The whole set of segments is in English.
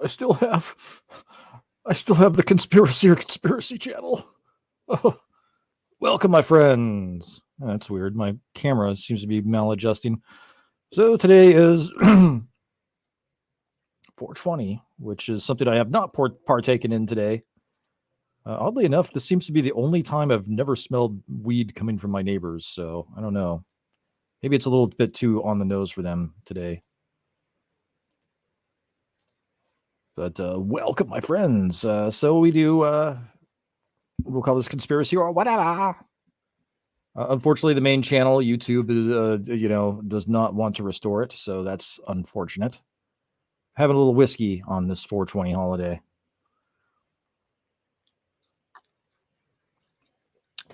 I still have the conspiracy channel. Oh, welcome, my friends. That's weird. My camera seems to be maladjusting. So today is 420, which is something I have not partaken in today. Oddly enough, this seems to be the only time I've never smelled weed coming from my neighbors. So I don't know. Maybe it's a little bit too on the nose for them today. But welcome, my friends. So we do, we'll call this conspiracy or whatever. Unfortunately, the main channel, YouTube, is, does not want to restore it. So that's unfortunate. Having a little whiskey on this 420 holiday.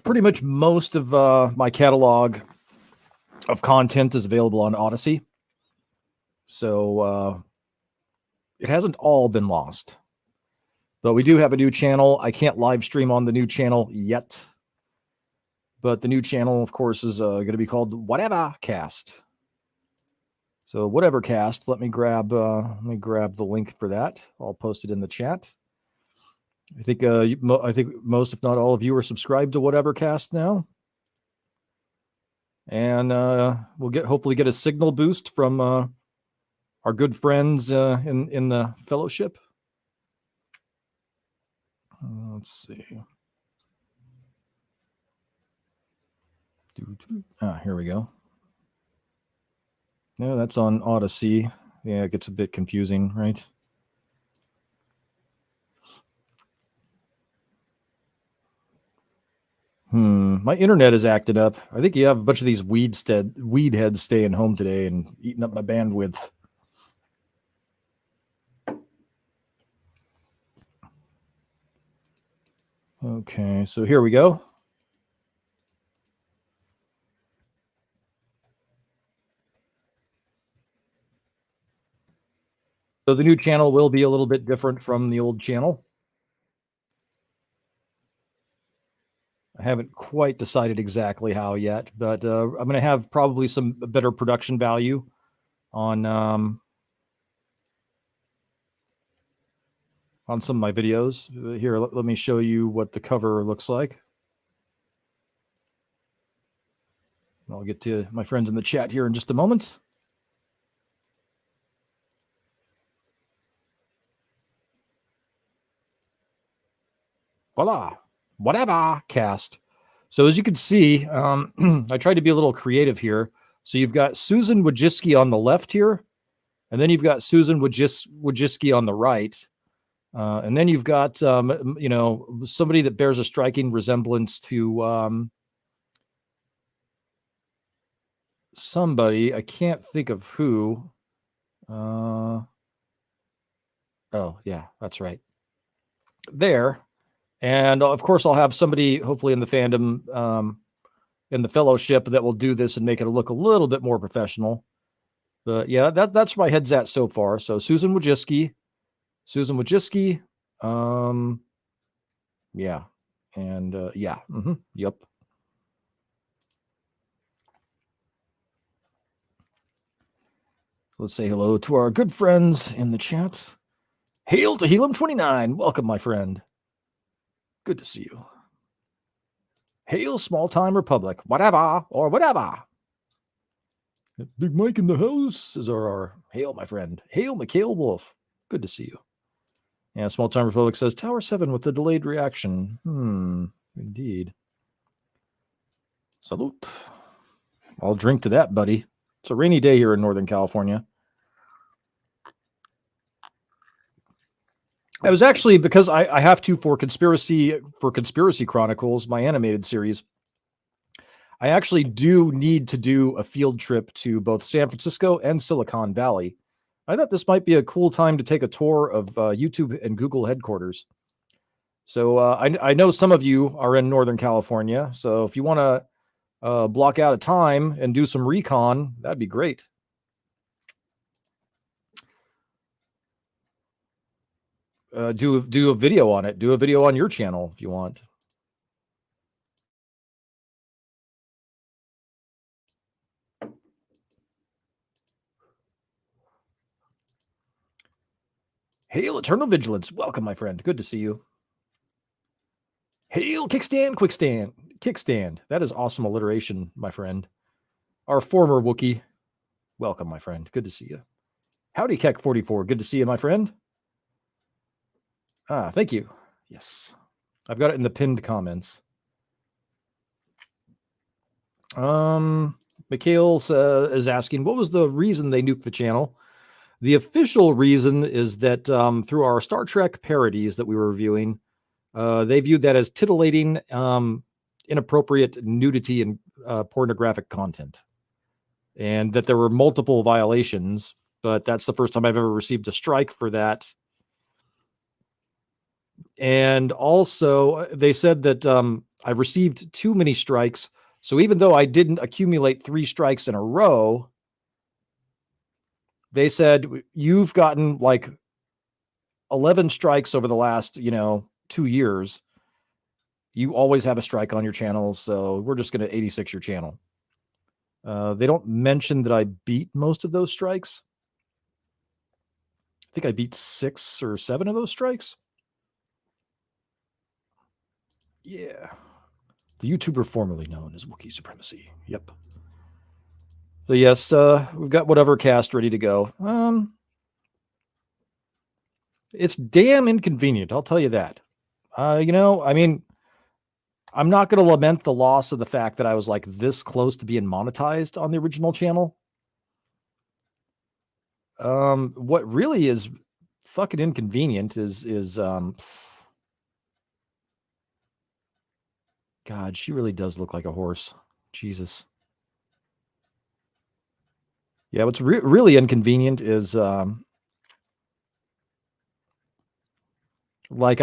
Pretty much most of my catalog of content is available on Odyssey. So it hasn't all been lost. But we do have a new channel. I can't live stream on the new channel yet. But the new channel, of course, is going to be called Whatever Cast. So Whatever Cast. Let me grab the link for that. I'll post it in the chat. I think most, if not all of you, are subscribed to Whatever Cast now. And we'll hopefully get a signal boost from our good friends in the fellowship. Let's see. Here we go. No, that's on Odyssey. Yeah, it gets a bit confusing, right? My internet is acting up. I think you have a bunch of these weed heads staying home today and eating up my bandwidth. Okay, so here we go. So the new channel will be a little bit different from the old channel. I haven't quite decided exactly how yet, but I'm going to have probably some better production value on some of my videos. Here, let me show you what the cover looks like. I'll get to my friends in the chat here in just a moment. Voila, Whatever Cast. So as you can see, I tried to be a little creative here. So you've got Susan Wojcicki on the left here, and then you've got Susan Wojcicki on the right. And then you've got, somebody that bears a striking resemblance to somebody. I can't think of who. Oh, yeah, that's right. There. And of course, I'll have somebody hopefully in the fandom, in the fellowship, that will do this and make it look a little bit more professional. But yeah, that's where my head's at so far. So Susan Wojcicki. Yeah. And yeah. Yep. Let's say hello to our good friends in the chat. Hail to Helium29. Welcome, my friend. Good to see you. Hail, Small Time Republic. Whatever, or whatever. Big Mike in the house is our hail, my friend. Hail, Mikhail Wolf. Good to see you. Yeah, Small Time Republic says Tower 7 with the delayed reaction. Indeed. Salute. I'll drink to that, buddy. It's a rainy day here in Northern California. I was actually, because I have to for Conspiracy Chronicles, my animated series, I actually do need to do a field trip to both San Francisco and Silicon Valley. I thought this might be a cool time to take a tour of YouTube and Google headquarters. So I know some of you are in Northern California. So if you want to block out a time and do some recon, that'd be great. Do a video on it. Do a video on your channel if you want. Hail Eternal Vigilance. Welcome, my friend. Good to see you. Hail Kickstand, Quickstand. Kickstand. That is awesome alliteration, my friend. Our former Wookiee. Welcome, my friend. Good to see you. Howdy, Keck44. Good to see you, my friend. Thank you. Yes. I've got it in the pinned comments. Mikhail is asking, what was the reason they nuked the channel? The official reason is that through our Star Trek parodies that we were reviewing, they viewed that as titillating, inappropriate nudity and pornographic content. And that there were multiple violations, but that's the first time I've ever received a strike for that. And also, they said that I received too many strikes. So even though I didn't accumulate 3 strikes in a row, they said, you've gotten like 11 strikes over the last, 2 years. You always have a strike on your channel, so we're just going to 86 your channel. They don't mention that I beat most of those strikes. I think I beat 6 or 7 of those strikes. Yeah. The YouTuber formerly known as Wookiee Supremacy. Yep. So yes, we've got whatever cast ready to go. It's damn inconvenient, I'll tell you that. I mean, I'm not going to lament the loss of the fact that I was like this close to being monetized on the original channel. What really is fucking inconvenient is God, she really does look like a horse. Jesus. Yeah, what's really inconvenient is like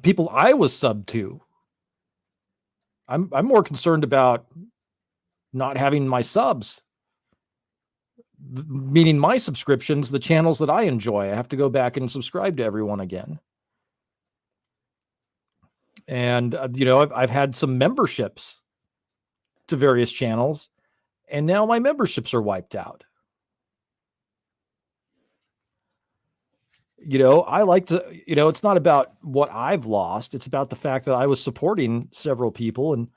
people I was subbed to. I'm more concerned about not having my subs, meaning my subscriptions, the channels that I enjoy. I have to go back and subscribe to everyone again. And I've had some memberships to various channels, and now my memberships are wiped out. I like to, it's not about what I've lost. It's about the fact that I was supporting several people, and,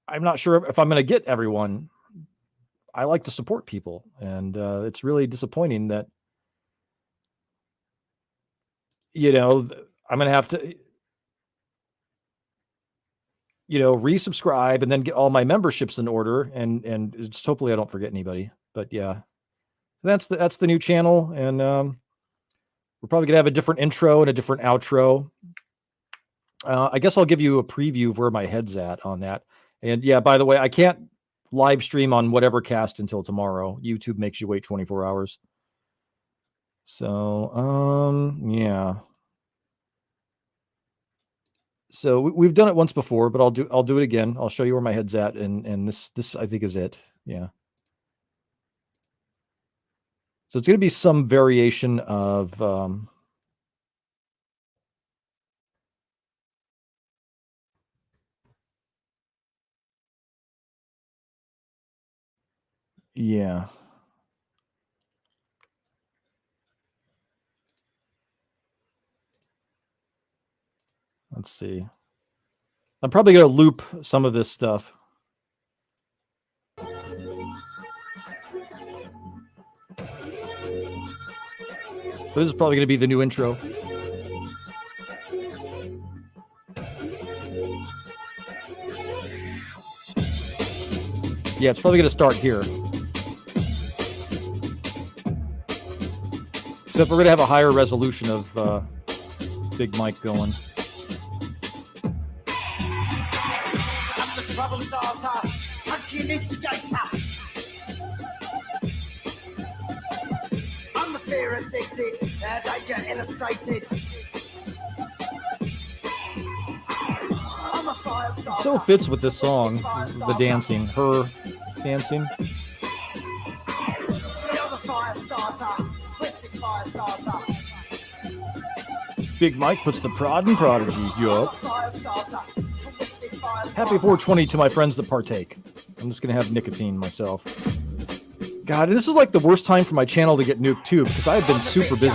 I'm not sure if I'm going to get everyone. I like to support people, and it's really disappointing that, I'm going to have to, resubscribe and then get all my memberships in order, and just hopefully I don't forget anybody. But yeah, that's the new channel, and we're probably gonna have a different intro and a different outro. I guess I'll give you a preview of where my head's at on that. And yeah, by the way, I can't live stream on whatever cast until tomorrow. YouTube makes you wait 24 hours. So yeah. So we've done it once before, but I'll do it again. I'll show you where my head's at, and this I think is it. Yeah. So it's going to be some variation of yeah. Let's see. I'm probably going to loop some of this stuff. This is probably going to be the new intro. Yeah, it's probably going to start here. Except we're going to have a higher resolution of Big Mike going. I'm the fear addicted, danger illustrated. It so fits with this song, the dancing, her dancing. Big Mike puts the prod in Prodigy. Yup. Happy 420 to my friends that partake. I'm just going to have nicotine myself. God, this is like the worst time for my channel to get nuked too, because I have been super busy.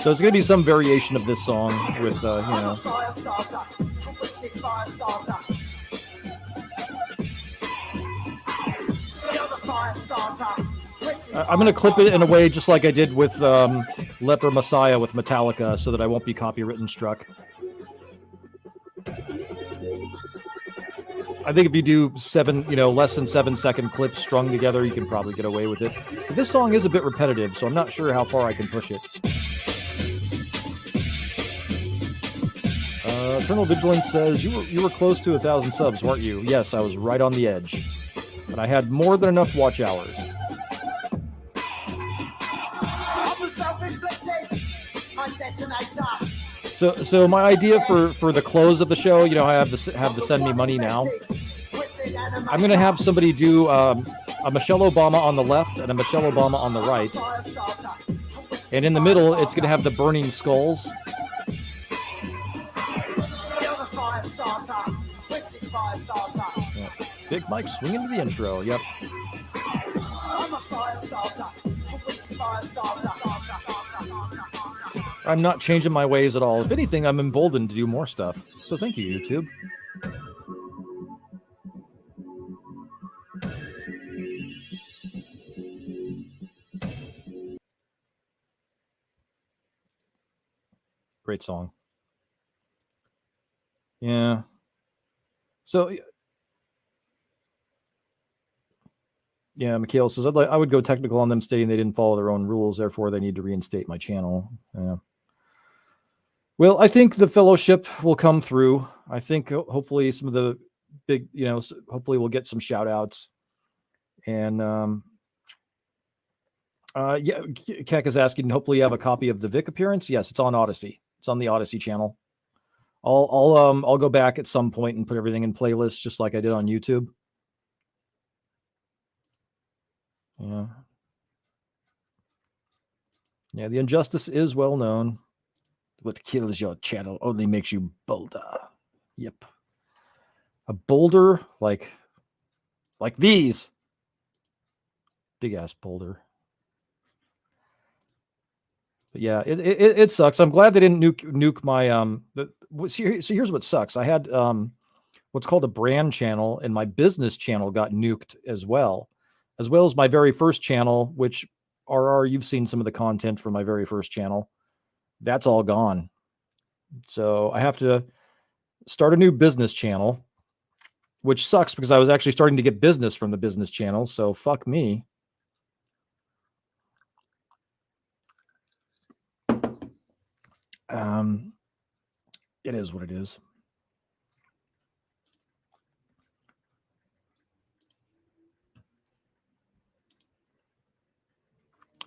So it's going to be some variation of this song with, you know. I'm going to clip it in a way just like I did with Leper Messiah with Metallica so that I won't be copywritten struck. I think if you do less than 7 second clips strung together, you can probably get away with it. But this song is a bit repetitive, so I'm not sure how far I can push it. Eternal Vigilance says, you were close to 1,000 subs, weren't you? Yes, I was right on the edge. But I had more than enough watch hours. So my idea for the close of the show, you know, I have the send me money now. I'm going to have somebody do a Michelle Obama on the left and a Michelle Obama on the right. And in the middle, it's going to have the burning skulls. Yeah. Big Mike swinging to the intro. Yep. I'm not changing my ways at all. If anything, I'm emboldened to do more stuff. So thank you, YouTube. Great song. Yeah. So, yeah, Mikhail says, I would go technical on them stating they didn't follow their own rules, therefore they need to reinstate my channel. Yeah. Well, I think the fellowship will come through. I think hopefully some of the big, hopefully we'll get some shout outs. And yeah, Keck is asking, hopefully you have a copy of the Vic appearance. Yes, it's on Odyssey. It's on the Odyssey channel. I'll go back at some point and put everything in playlists just like I did on YouTube. Yeah. Yeah, the injustice is well known. What kills your channel only makes you bolder. Yep. A boulder like these. Big ass boulder. But yeah, it sucks. I'm glad they didn't nuke my so here's what sucks. I had what's called a brand channel, and my business channel got nuked as well as my very first channel, which RR, you've seen some of the content from my very first channel. That's all gone. So I have to start a new business channel, which sucks because I was actually starting to get business from the business channel. So fuck me. It is what it is.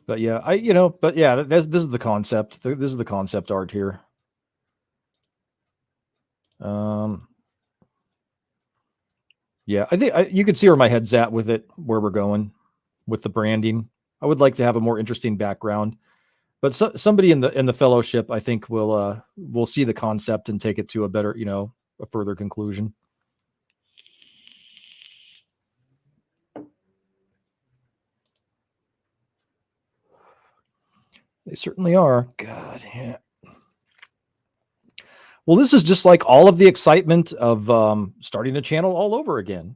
But yeah, this is the concept. This is the concept art here. Yeah, I think you can see where my head's at with it, where we're going with the branding. I would like to have a more interesting background, but somebody in the fellowship, I think, will see the concept and take it to a better, a further conclusion. They certainly are. God, yeah. Well, this is just like all of the excitement of starting a channel all over again.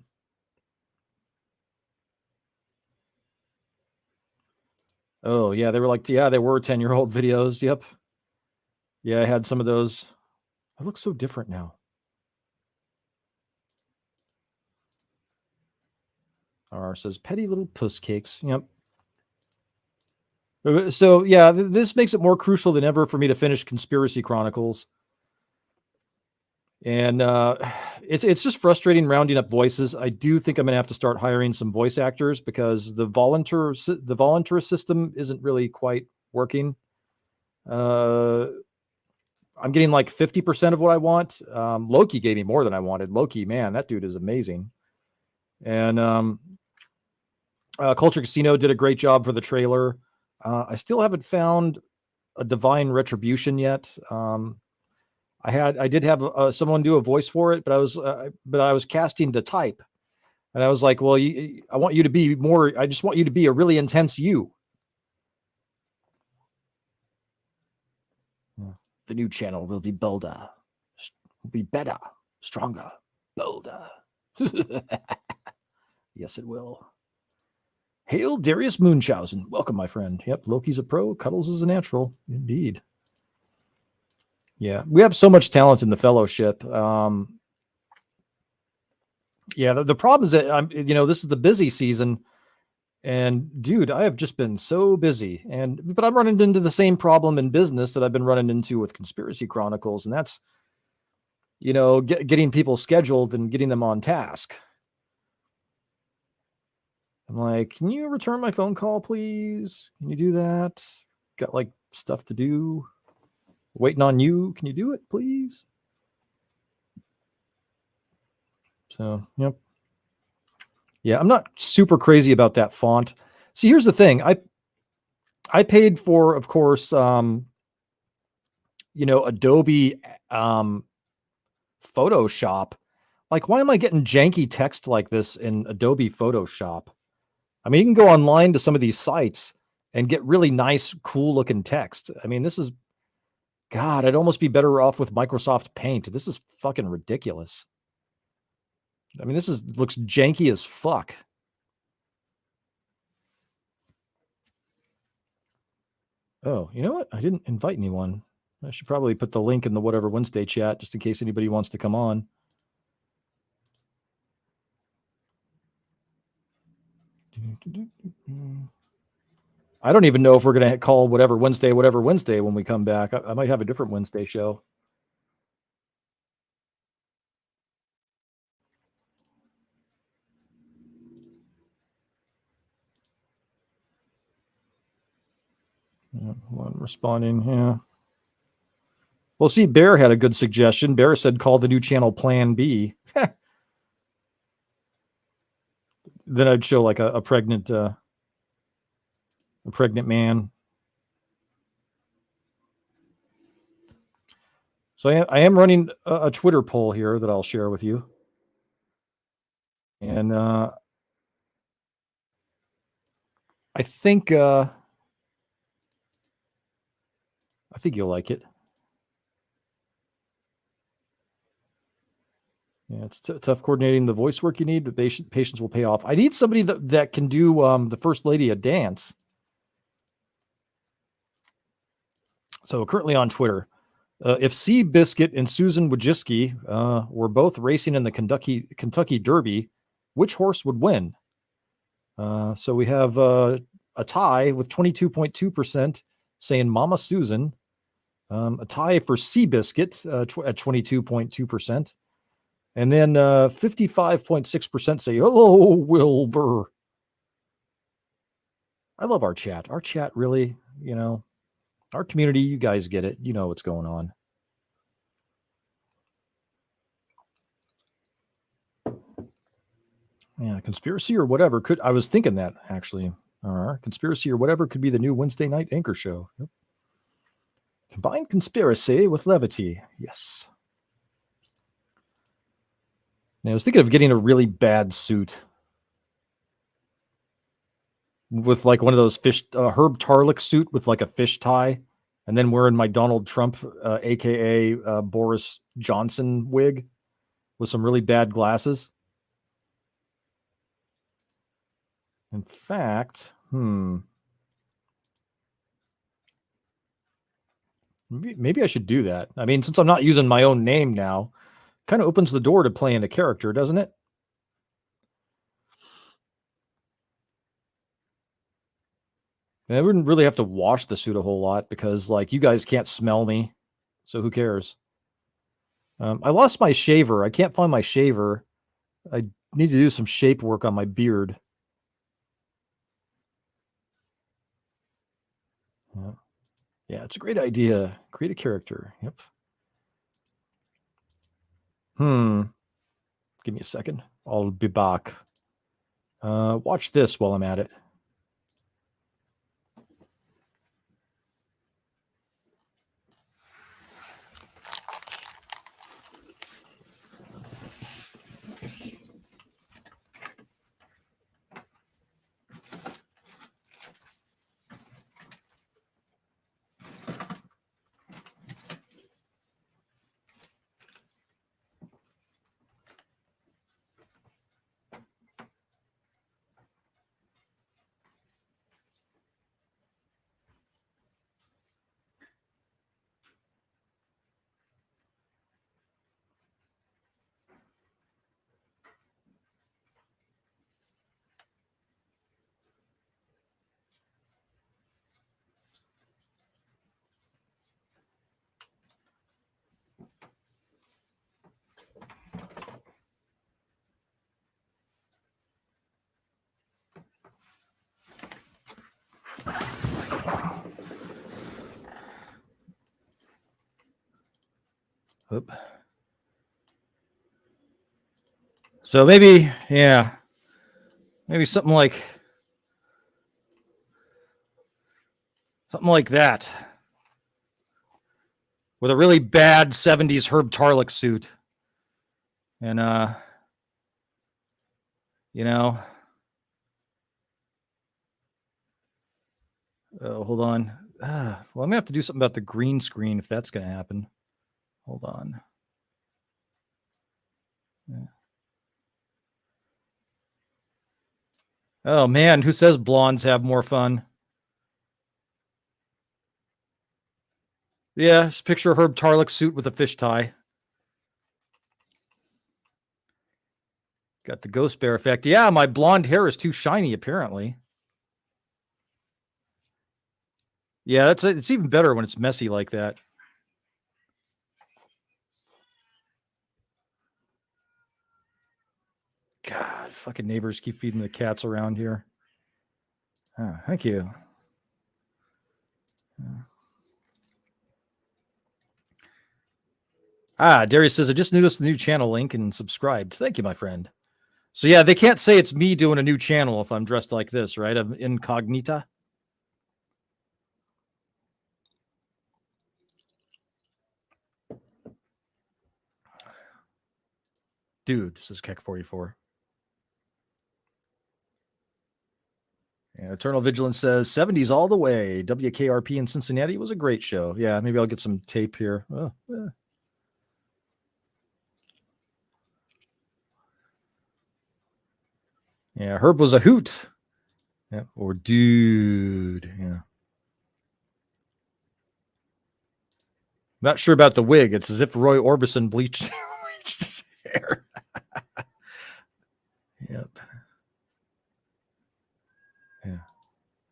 Oh, yeah, they were 10-year-old videos. Yep. Yeah, I had some of those. It looks so different now. RR says, petty little puss cakes. Yep. So, yeah, this makes it more crucial than ever for me to finish Conspiracy Chronicles. And it's just frustrating rounding up voices. I do think I'm going to have to start hiring some voice actors because the volunteer system isn't really quite working. I'm getting like 50% of what I want. Loki gave me more than I wanted. Loki, man, that dude is amazing. And Culture Casino did a great job for the trailer. I still haven't found a divine retribution yet. I did have someone do a voice for it, but I was casting to type, and I was like, well, I want you to be more. I just want you to be a really intense you. The new channel will be bolder, will be better, stronger, bolder. Yes, it will. Hail Darius Munchausen. Welcome, my friend. Yep, Loki's a pro, Cuddles is a natural. Indeed. Yeah, we have so much talent in the fellowship. Yeah, the problem is that this is the busy season, and dude, I have just been so busy, but I'm running into the same problem in business that I've been running into with Conspiracy Chronicles, and that's getting people scheduled and getting them on task. I'm like, can you return my phone call, please? Can you do that? Got like stuff to do. Waiting on you. Can you do it, please? So, yep. Yeah, I'm not super crazy about that font. See, here's the thing. I paid for, of course, Adobe Photoshop. Like, why am I getting janky text like this in Adobe Photoshop? I mean, you can go online to some of these sites and get really nice, cool looking text. I mean, God, I'd almost be better off with Microsoft Paint. This is fucking ridiculous. I mean, looks janky as fuck. Oh, you know what? I didn't invite anyone. I should probably put the link in the Whatever Wednesday chat just in case anybody wants to come on. I don't even know if we're going to call Whatever Wednesday when we come back. I might have a different Wednesday show. One responding, yeah. Well, see, Bear had a good suggestion. Bear said call the new channel Plan B. Then I'd show like a pregnant man. So I am running a Twitter poll here that I'll share with you. And I think you'll like it. Yeah, it's tough coordinating the voice work you need, but patience will pay off. I need somebody that can do the First Lady a dance. So currently on Twitter, if Seabiscuit and Susan Wojcicki were both racing in the Kentucky Derby, which horse would win? So we have a tie with 22.2% saying Mama Susan, a tie for Seabiscuit at 22.2%. And then 55.6% say, oh, Wilbur. I love our chat. Our chat really, our community, you guys get it. You know what's going on. Yeah, conspiracy or whatever I was thinking that actually. Conspiracy or whatever could be the new Wednesday night anchor show. Yep. Combine conspiracy with levity. Yes. Now, I was thinking of getting a really bad suit with like one of those Herb Tarlick suit with like a fish tie, and then wearing my Donald Trump, aka Boris Johnson wig with some really bad glasses. In fact, maybe I should do that. I mean, since I'm not using my own name now, kind of opens the door to playing a character, doesn't it? And I wouldn't really have to wash the suit a whole lot because, like, you guys can't smell me, so who cares? I lost my shaver. I can't find my shaver. I need to do some shape work on my beard. Yeah, it's a great idea. Create a character. Yep. Give me a second. I'll be back. Watch this while I'm at it. Oop. So maybe, yeah, maybe something like that, with a really bad 70s Herb Tarlick suit. And you know, hold on. Well, I'm gonna have to do something about the green screen if that's gonna happen. Hold on. Yeah. Oh man, who says blondes have more fun? Yeah, just picture Herb Tarlick suit with a fish tie. Got the ghost bear effect. Yeah, my blonde hair is too shiny, apparently. Yeah, it's even better when it's messy like that. God, fucking neighbors keep feeding the cats around here. Oh, thank you. Darius says, I just noticed the new channel link and subscribed. Thank you, my friend. So yeah, they can't say it's me doing a new channel if I'm dressed like this, right? I'm incognita. Dude, this is Keck44. Yeah, Eternal Vigilance says 70s all the way. WKRP in Cincinnati was a great show. Yeah, maybe I'll get some tape here. Oh, yeah. Yeah, Herb was a hoot. Yeah, or dude. Yeah. Not sure about the wig. It's as if Roy Orbison bleached his hair. Yep. Yeah.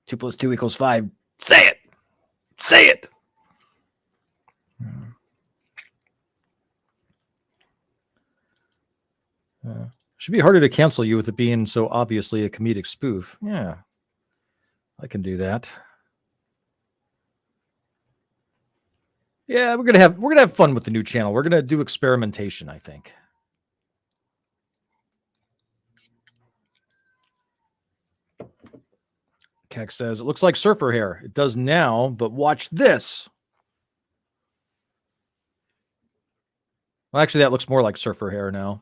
2 + 2 = 5. Say it. Say it. Should be harder to cancel you with it being so obviously a comedic spoof. Yeah. I can do that. Yeah, we're gonna have fun with the new channel. We're gonna do experimentation, I think. Keck says it looks like surfer hair. It does now, but watch this. Well, actually, that looks more like surfer hair now.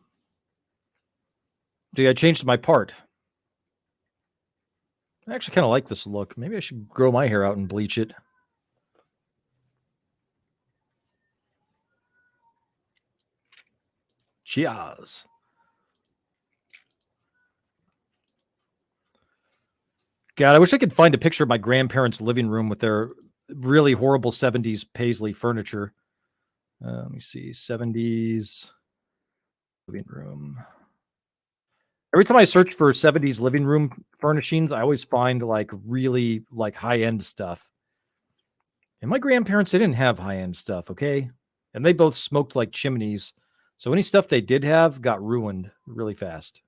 Dude, I changed my part. I actually kind of like this look. Maybe I should grow my hair out and bleach it. Cheers. God, I wish I could find a picture of my grandparents' living room with their really horrible 70s paisley furniture. Let me see. 70s living room. Every time I search for 70s living room furnishings, I always find like really like high-end stuff. And my grandparents, they didn't have high-end stuff, okay? And they both smoked like chimneys. So any stuff they did have got ruined really fast.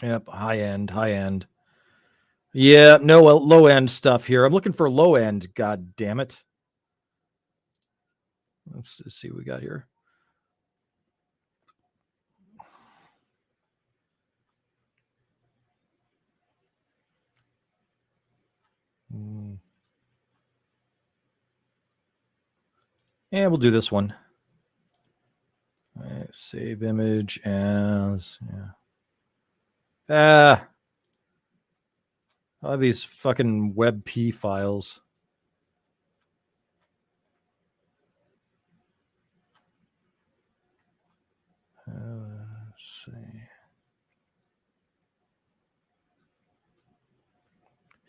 Yep, high-end, high-end. Yeah, no low-end stuff here. I'm looking for low-end, god damn it. Let's see what we got here. Yeah, we'll do this one. All right, save image as, yeah. I have these fucking WebP files. Let's see.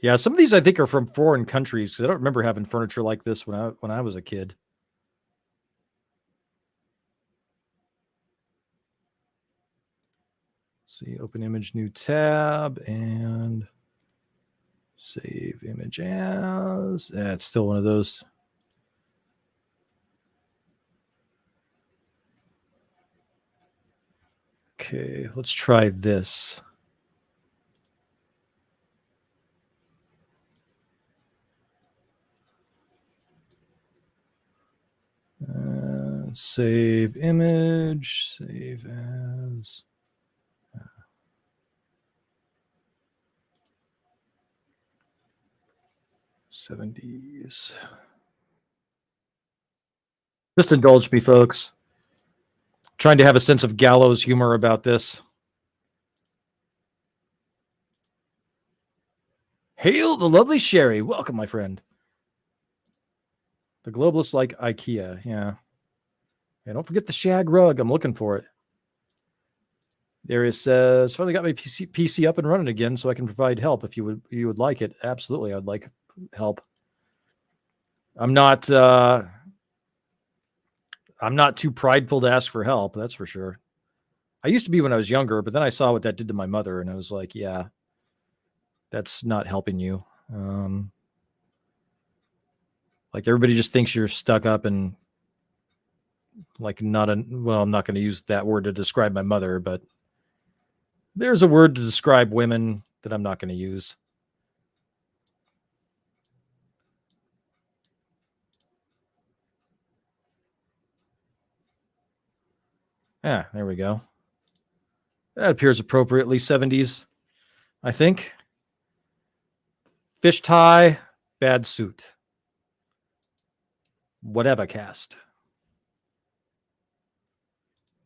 Yeah, some of these I think are from foreign countries because I don't remember having furniture like this when I was a kid. See, open image, new tab, and save image as. That's still one of those. Okay, let's try this. Save image, save as. 70s. Just indulge me, folks. Trying to have a sense of gallows humor about this. Hail the lovely Sherry. Welcome, my friend. The globalists like IKEA. Yeah. Yeah, don't forget the shag rug. I'm looking for it. Darius says, finally got my PC up and running again so I can provide help if you would like it. Absolutely, I'd like help. I'm not too prideful to ask for help, that's for sure. I used to be when I was younger, but then I saw what that did to my mother, and I was like, yeah, that's not helping you. Like everybody just thinks you're stuck up and like I'm not going to use that word to describe my mother, but there's a word to describe women that I'm not going to use. Yeah, there we go. That appears appropriately 70s, I think. Fish tie, bad suit. Whatever cast.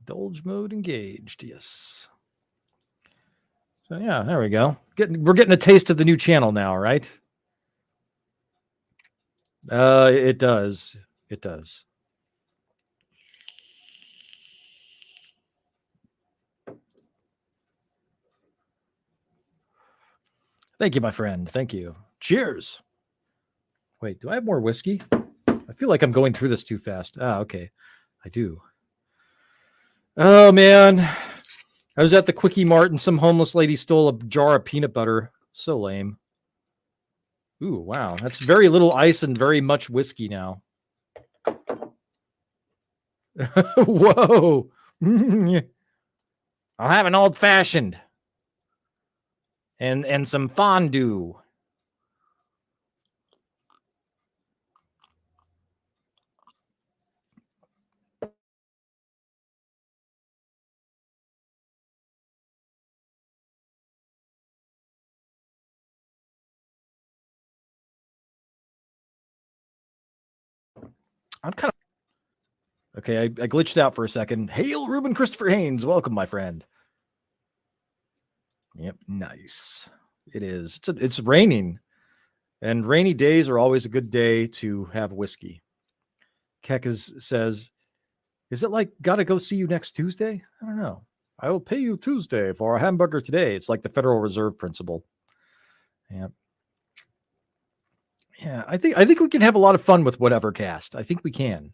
Indulge mode engaged, yes. So yeah, there we go. We're getting a taste of the new channel now, right? It does. It does. Thank you, my friend. Thank you. Cheers. Wait, do I have more whiskey? I feel like I'm going through this too fast. Okay. I do. Oh, man. I was at the Quickie Mart and some homeless lady stole a jar of peanut butter. So lame. Ooh, wow. That's very little ice and very much whiskey now. Whoa. I'll have an old fashioned and some fondue. I'm kind of okay. I glitched out for a second. Hail, Ruben Christopher Haynes. Welcome, my friend. Yep, nice. It is. It's raining, and rainy days are always a good day to have whiskey. Keck says, "Is it like gotta go see you next Tuesday?" I don't know. I will pay you Tuesday for a hamburger today. It's like the Federal Reserve principle. Yeah. Yeah, I think we can have a lot of fun with whatever cast. I think we can.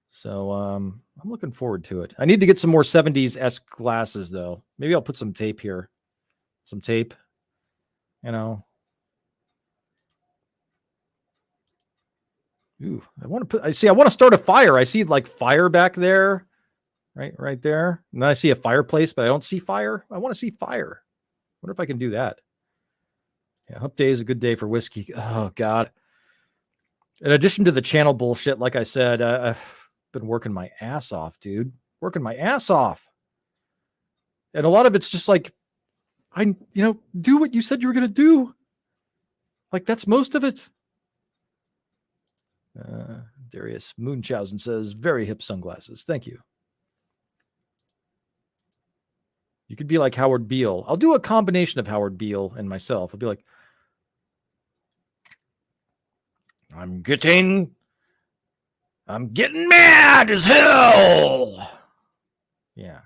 So I'm looking forward to it. I need to get some more 70s-esque glasses though. Maybe I'll put some tape here. Some tape. You know. Ooh, I want to start a fire. I see like fire back there. Right there. And then I see a fireplace, but I don't see fire. I want to see fire. Wonder if I can do that. Yeah, Hump Day is a good day for whiskey. Oh God. In addition to the channel bullshit, like I said, I've been working my ass off, dude. Working my ass off. And a lot of it's just like, do what you said you were going to do. Like that's most of it. Darius Munchausen says, very hip sunglasses. Thank you. You could be like Howard Beale. I'll do a combination of Howard Beale and myself. I'll be like, I'm getting mad as hell. Yeah.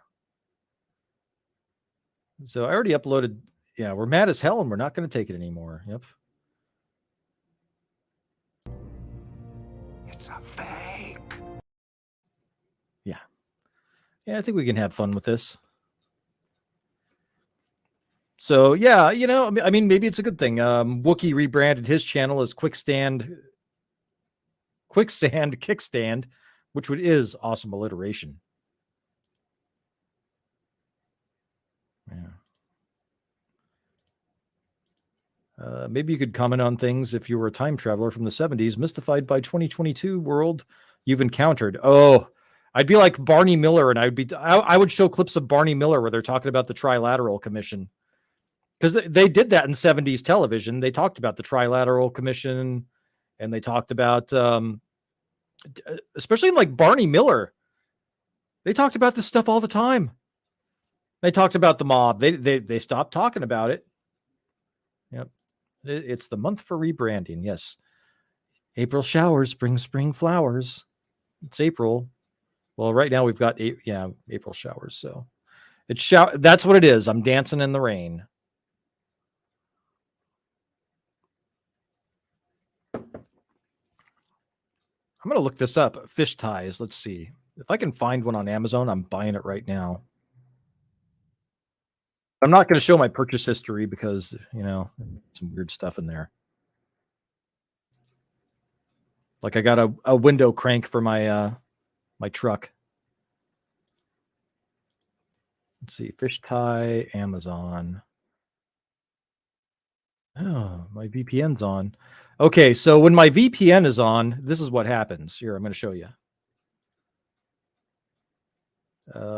So I already uploaded. Yeah, we're mad as hell and we're not going to take it anymore. Yep. It's a fake. Yeah. Yeah, I think we can have fun with this. So yeah, I mean, maybe it's a good thing. Wookie rebranded his channel as Quickstand Kickstand, which is awesome alliteration. Yeah. Maybe you could comment on things if you were a time traveler from the 70s, mystified by 2022 world you've encountered. Oh, I'd be like Barney Miller, and I would show clips of Barney Miller where they're talking about the Trilateral Commission, because they did that in 70s television. They talked about the Trilateral Commission, and they talked about, especially like Barney Miller, they talked about this stuff all the time. They talked about the mob. They stopped talking about it. Yep. It's the month for rebranding. Yes. April showers bring spring flowers. It's April. Well, right now we've got April showers. So that's what it is. I'm dancing in the rain. I'm going to look this up. Fish ties. Let's see. If I can find one on Amazon, I'm buying it right now. I'm not going to show my purchase history because, some weird stuff in there. Like I got a window crank for my my truck. Let's see. Fish tie, Amazon. Oh, my VPN's on. Okay, so when my VPN is on, this is what happens. Here, I'm going to show you.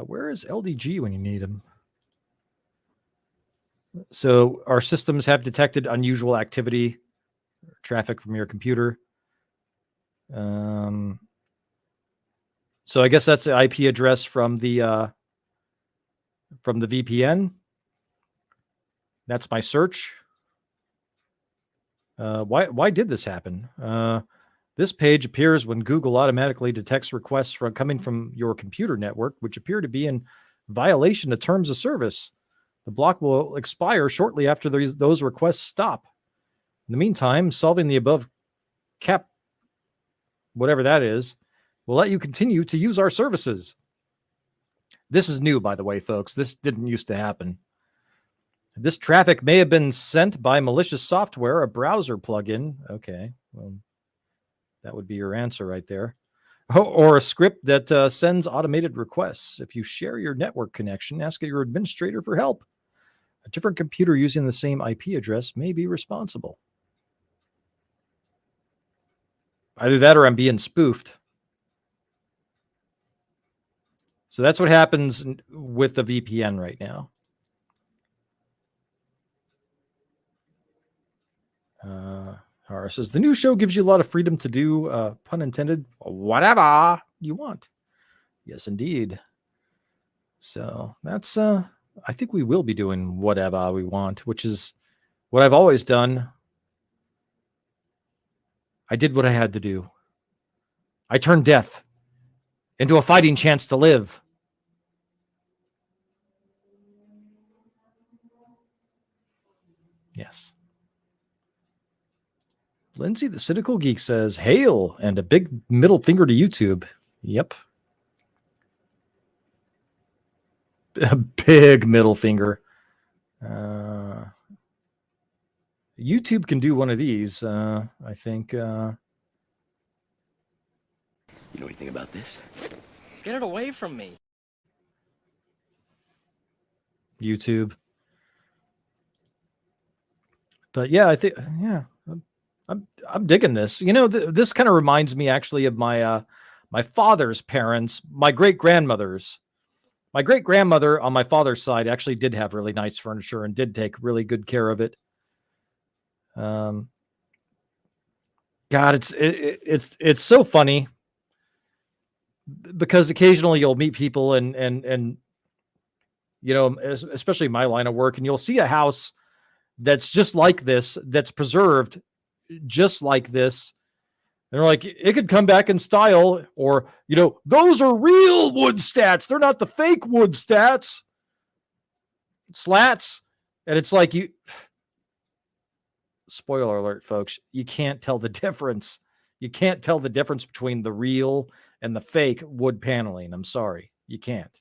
Where is LDG when you need him? So our systems have detected unusual activity, traffic from your computer. So I guess that's the IP address from the VPN. That's my search. Why did this happen? This page appears when Google automatically detects requests coming from your computer network, which appear to be in violation of terms of service. The block will expire shortly after those requests stop. In the meantime, solving the above cap, whatever that is, will let you continue to use our services. This is new, by the way, folks. This didn't used to happen. This traffic may have been sent by malicious software, a browser plugin. Okay, well, that would be your answer right there. Or a script that sends automated requests. If you share your network connection, ask your administrator for help. A different computer using the same IP address may be responsible. Either that or I'm being spoofed. So that's what happens with the VPN right now. Hara says, the new show gives you a lot of freedom to do, pun intended, whatever you want. Yes, indeed. So that's, I think we will be doing whatever we want, which is what I've always done. I did what I had to do. I turned death into a fighting chance to live. Yes. Lindsay, the Cynical Geek, says, hail, and a big middle finger to YouTube. Yep. A big middle finger. YouTube can do one of these, I think. You know anything about this? Get it away from me. YouTube. But yeah, I think, yeah, I'm digging this. This kind of reminds me actually of my my father's parents, my great-grandmothers. My great-grandmother on my father's side actually did have really nice furniture and did take really good care of it. God, it's so funny because occasionally you'll meet people and especially my line of work, and you'll see a house that's just like this, that's preserved just like this. And they're like, it could come back in style, or, those are real wood stats. They're not the fake wood slats. And it's like, spoiler alert, folks, you can't tell the difference. You can't tell the difference between the real and the fake wood paneling. I'm sorry. You can't.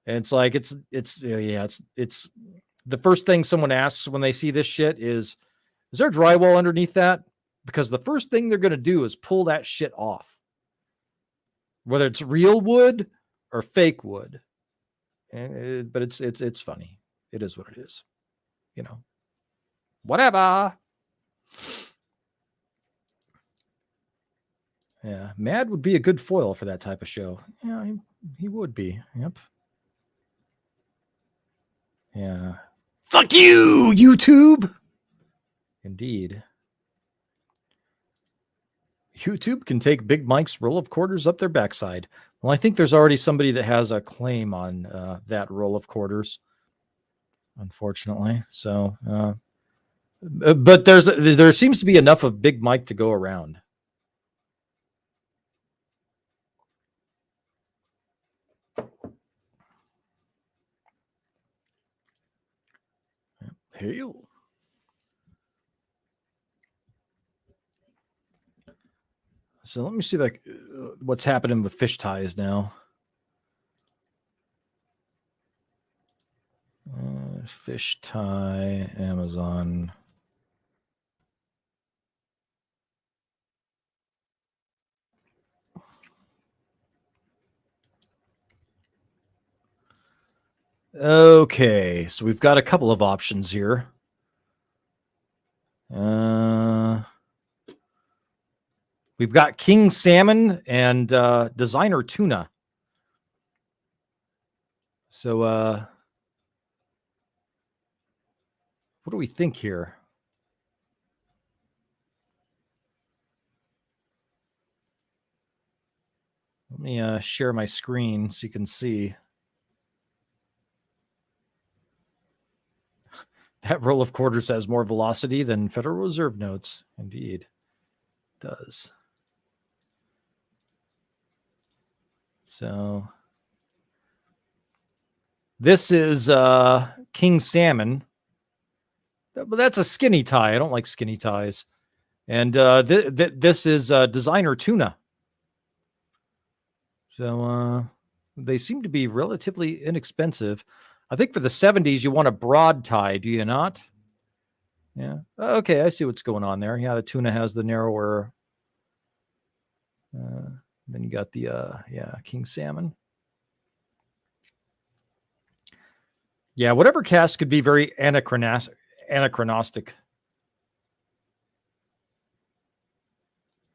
And it's like, it's the first thing someone asks when they see this shit is there drywall underneath that? Because the first thing they're going to do is pull that shit off, whether it's real wood or fake wood. But it's funny. It is what it is. Whatever. Yeah, Mad would be a good foil for that type of show. Yeah, he would be. Yep. Yeah. Fuck you, YouTube. Indeed. YouTube can take Big Mike's roll of quarters up their backside. Well, I think there's already somebody that has a claim on that roll of quarters, unfortunately. So, but there seems to be enough of Big Mike to go around. Hail. So let me see what's happening with fish ties now. Fish tie, Amazon. Okay, so we've got a couple of options here. We've got king salmon and designer tuna. So what do we think here? Let me share my screen so you can see. That roll of quarters has more velocity than Federal Reserve notes. Indeed, it does. So this is king salmon. But that's a skinny tie. I don't like skinny ties. And this is designer tuna. So they seem to be relatively inexpensive. I think for the 70s, you want a broad tie, do you not? Yeah. Okay, I see what's going on there. Yeah, the tuna has the narrower. Then you got the, king salmon. Yeah, whatever cast could be very anachronistic.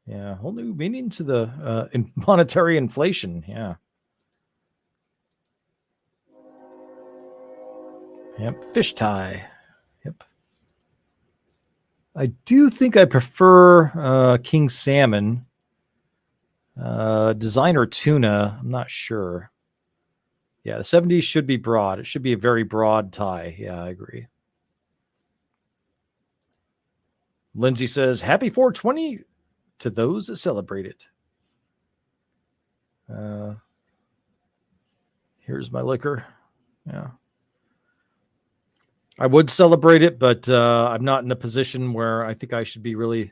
Yeah, whole new meaning to the monetary inflation. Yeah. Yep, fish tie. Yep. I do think I prefer king salmon. Designer tuna, I'm not sure. Yeah, the 70s should be broad. It should be a very broad tie. Yeah, I agree. Lindsay says, happy 420 to those that celebrate it. Here's my liquor. Yeah. I would celebrate it, but I'm not in a position where I think I should be really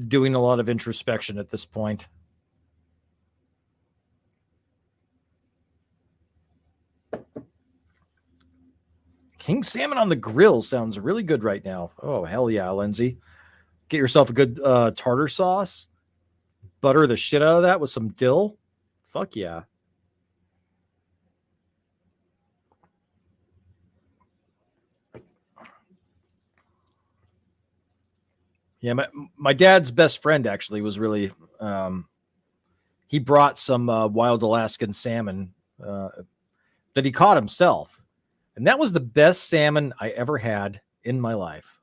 doing a lot of introspection at this point. King salmon on the grill sounds really good right now. Oh, hell yeah, Lindsay. Get yourself a good tartar sauce. Butter the shit out of that with some dill. Fuck yeah. Yeah, my dad's best friend actually was really he brought some wild Alaskan salmon that he caught himself. And that was the best salmon I ever had in my life.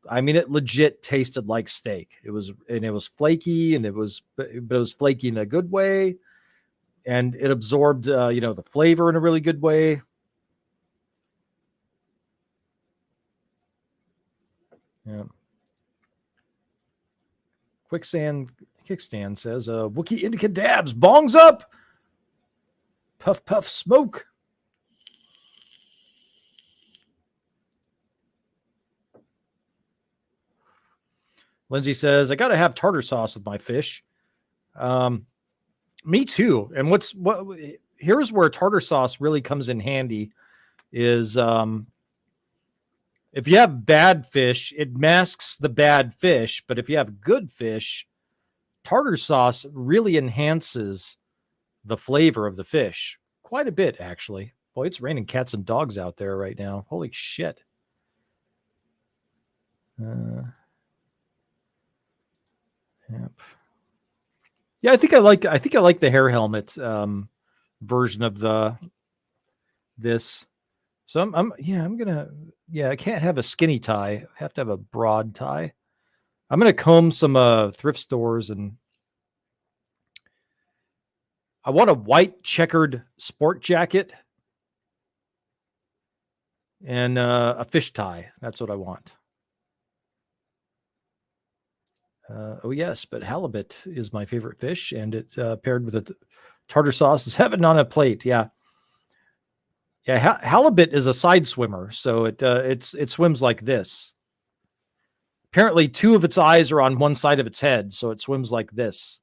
I mean, it legit tasted like steak. It was flaky, and but it was flaky in a good way, and it absorbed, the flavor in a really good way. Yeah. Quicksand Kickstand says, Wookie Indica dabs, bongs up, puff puff smoke. Lindsay says, I got to have tartar sauce with my fish. Me too. And here's where tartar sauce really comes in handy is if you have bad fish, it masks the bad fish. But if you have good fish, tartar sauce really enhances the flavor of the fish quite a bit, actually. Boy, it's raining cats and dogs out there right now. Holy shit. Yep. Yeah, I think I like the hair helmet version of this. So I'm gonna I can't have a skinny tie. I have to have a broad tie. I'm gonna comb some thrift stores, and I want a white checkered sport jacket and a fish tie. That's what I want. Oh yes, but halibut is my favorite fish, and it paired with a tartar sauce is heaven on a plate. Yeah, halibut is a side swimmer, so it swims like this. Apparently, 2 of its eyes are on one side of its head, so it swims like this.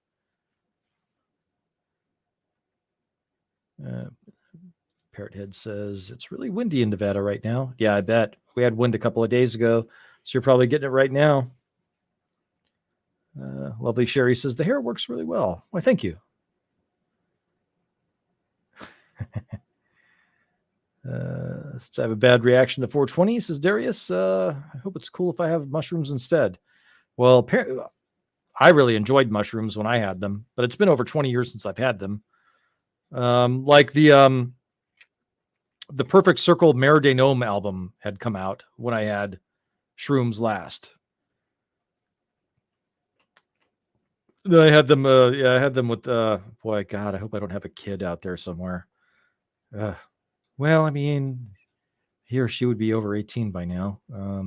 Parrot Head says it's really windy in Nevada right now. Yeah, I bet. We had wind a couple of days ago, so you're probably getting it right now. Lovely Sherry says the hair works really well. Why, thank you. Let's have a bad reaction to 420, says Darius. I hope it's cool if I have mushrooms instead. Well, I really enjoyed mushrooms when I had them, but it's been over 20 years since I've had them. Like the Perfect Circle Mer de Gnome album had come out when I had shrooms last. Then I had them. I had them with. Boy, God, I hope I don't have a kid out there somewhere. Well, I mean, he or she would be over 18 by now. Man,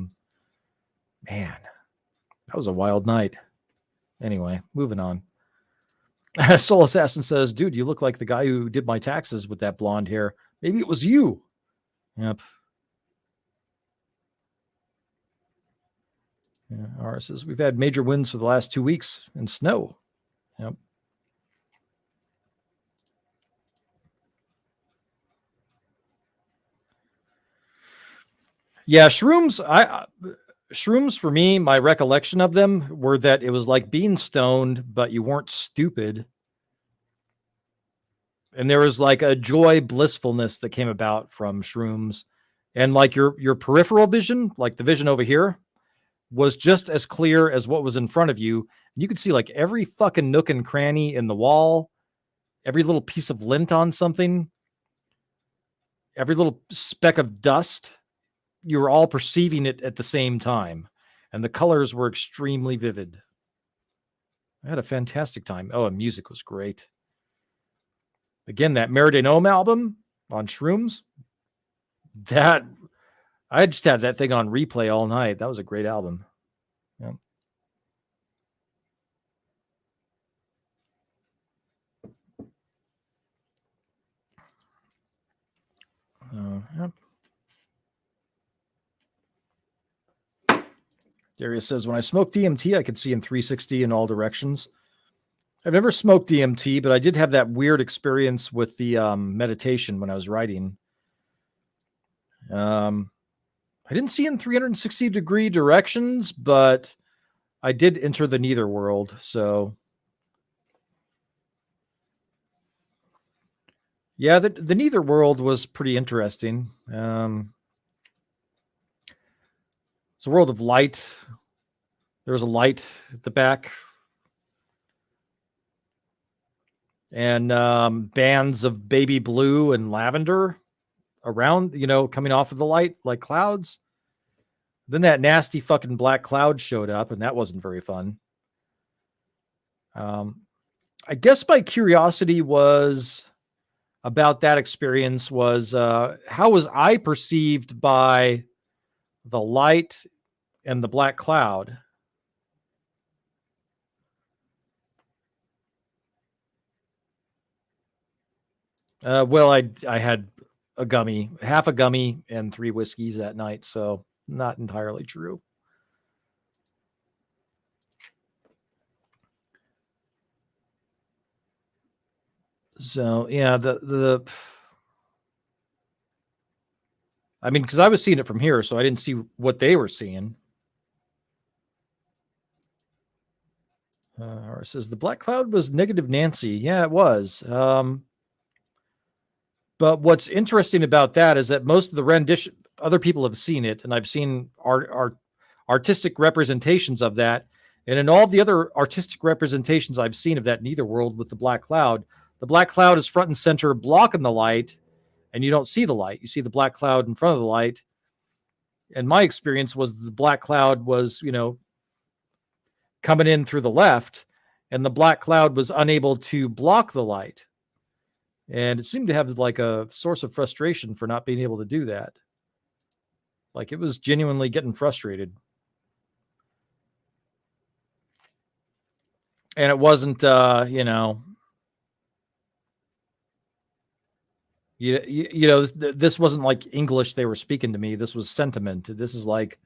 that was a wild night. Anyway, moving on. Soul Assassin says, dude, you look like the guy who did my taxes with that blonde hair. Maybe it was you. Yep. Yeah, Ara says, we've had major winds for the last 2 weeks and snow. Yep. Yeah, shrooms. Shrooms for me, my recollection of them were that it was like being stoned, but you weren't stupid. And there was like a joy, blissfulness that came about from shrooms. And like your peripheral vision, like the vision over here, was just as clear as what was in front of you. You could see like every fucking nook and cranny in the wall, every little piece of lint on something, every little speck of dust. You were all perceiving it at the same time. And the colors were extremely vivid. I had a fantastic time. Oh, and music was great. Again, that Mer de Gnome album on shrooms, that I just had that thing on replay all night. That was a great album. Yeah. Yep. Darius says, when I smoke DMT, I could see in 360 in all directions. I've never smoked DMT, but I did have that weird experience with the meditation when I was writing. I didn't see in 360-degree directions, but I did enter the neither world. So, yeah, the neither world was pretty interesting. It's a world of light. There was a light at the back. And bands of baby blue and lavender around, coming off of the light like clouds. Then that nasty fucking black cloud showed up, and that wasn't very fun. I guess my curiosity was about that experience was how was I perceived by the light and the black cloud? Well, I had half a gummy and 3 whiskeys that night, so not entirely true. So yeah, I mean, because I was seeing it from here, so I didn't see what they were seeing. Or says the black cloud was negative Nancy. Yeah, it was. But what's interesting about that is that most of the rendition, other people have seen it, and I've seen artistic representations of that. And in all the other artistic representations I've seen of that netherworld with the black cloud is front and center blocking the light, and you don't see the light. You see the black cloud in front of the light. And my experience was the black cloud was, coming in through the left, and the black cloud was unable to block the light. And it seemed to have like a source of frustration for not being able to do that. Like it was genuinely getting frustrated. And it wasn't, this wasn't like English they were speaking to me. This was sentiment. This is like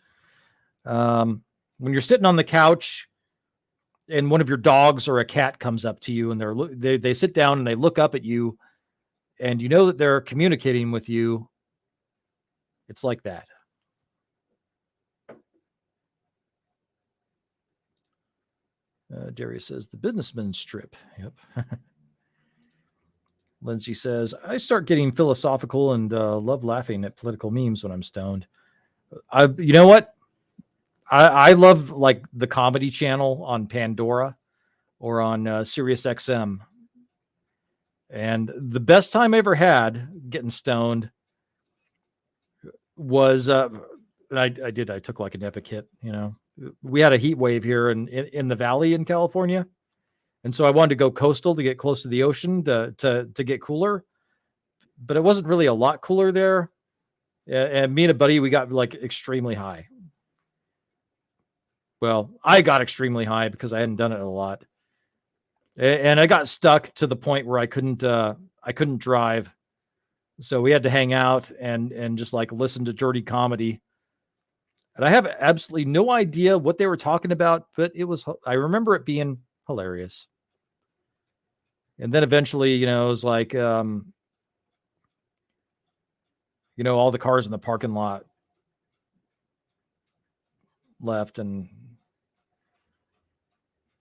when you're sitting on the couch and one of your dogs or a cat comes up to you and they sit down and they look up at you and you know that they're communicating with you. It's like that. Darius says the businessman strip. Yep. Lindsay says, I start getting philosophical and love laughing at political memes when I'm stoned. You know what? I love like the comedy channel on Pandora or on Sirius XM. And the best time I ever had getting stoned was, I took like an epic hit, we had a heat wave here in the valley in California. And so I wanted to go coastal to get close to the ocean to get cooler, but it wasn't really a lot cooler there. And me and a buddy, we got like extremely high. Well, I got extremely high because I hadn't done it a lot. And I got stuck to the point where I couldn't drive. So we had to hang out and just like listen to dirty comedy. And I have absolutely no idea what they were talking about, but I remember it being hilarious. And then eventually, it was like, all the cars in the parking lot left, and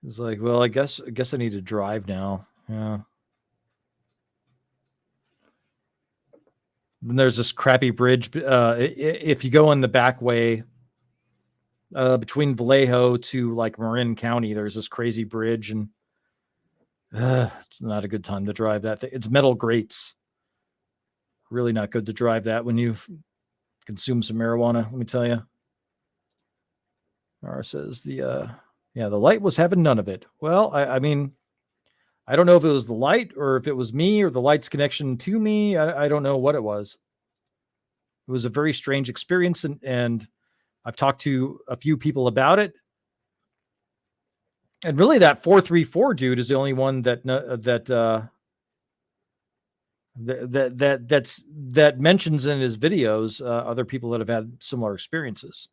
it was like, well, I guess I need to drive now. Yeah. Then there's this crappy bridge. If you go in the back way, between Vallejo to like Marin County, there's this crazy bridge, and it's not a good time to drive that thing. It's metal grates. Really not good to drive that when you've consumed some marijuana, let me tell you. R says the light was having none of it. Well, I mean, I don't know if it was the light or if it was me or the light's connection to me. I don't know what it was. It was a very strange experience, and I've talked to a few people about it. And really that 434 dude is the only one that mentions in his videos other people that have had similar experiences.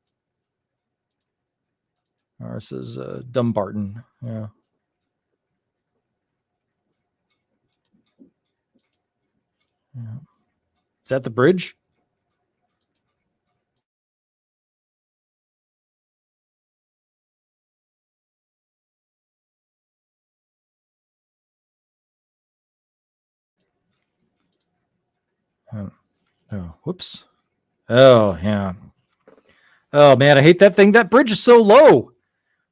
Or says Dumbarton. Yeah. Is that the bridge? Oh, whoops. Oh, yeah. Oh, man, I hate that thing. That bridge is so low.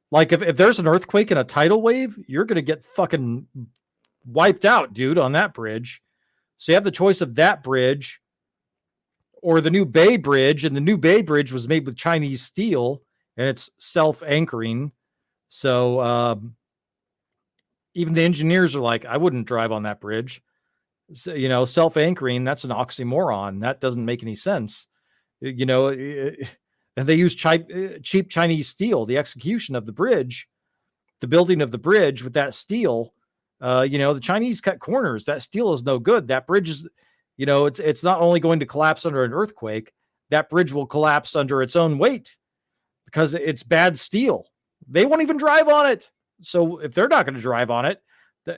Like, if there's an earthquake and a tidal wave, you're going to get fucking wiped out, dude, on that bridge. So you have the choice of that bridge or the New Bay Bridge. And the New Bay Bridge was made with Chinese steel, and it's self-anchoring. So even the engineers are like, I wouldn't drive on that bridge. So, self-anchoring, that's an oxymoron. That doesn't make any sense. And they use cheap Chinese steel. The execution of the bridge, the building of the bridge with that steel, the Chinese cut corners. That steel is no good. That bridge is, it's not only going to collapse under an earthquake, that bridge will collapse under its own weight because it's bad steel. They won't even drive on it. So if they're not going to drive on it,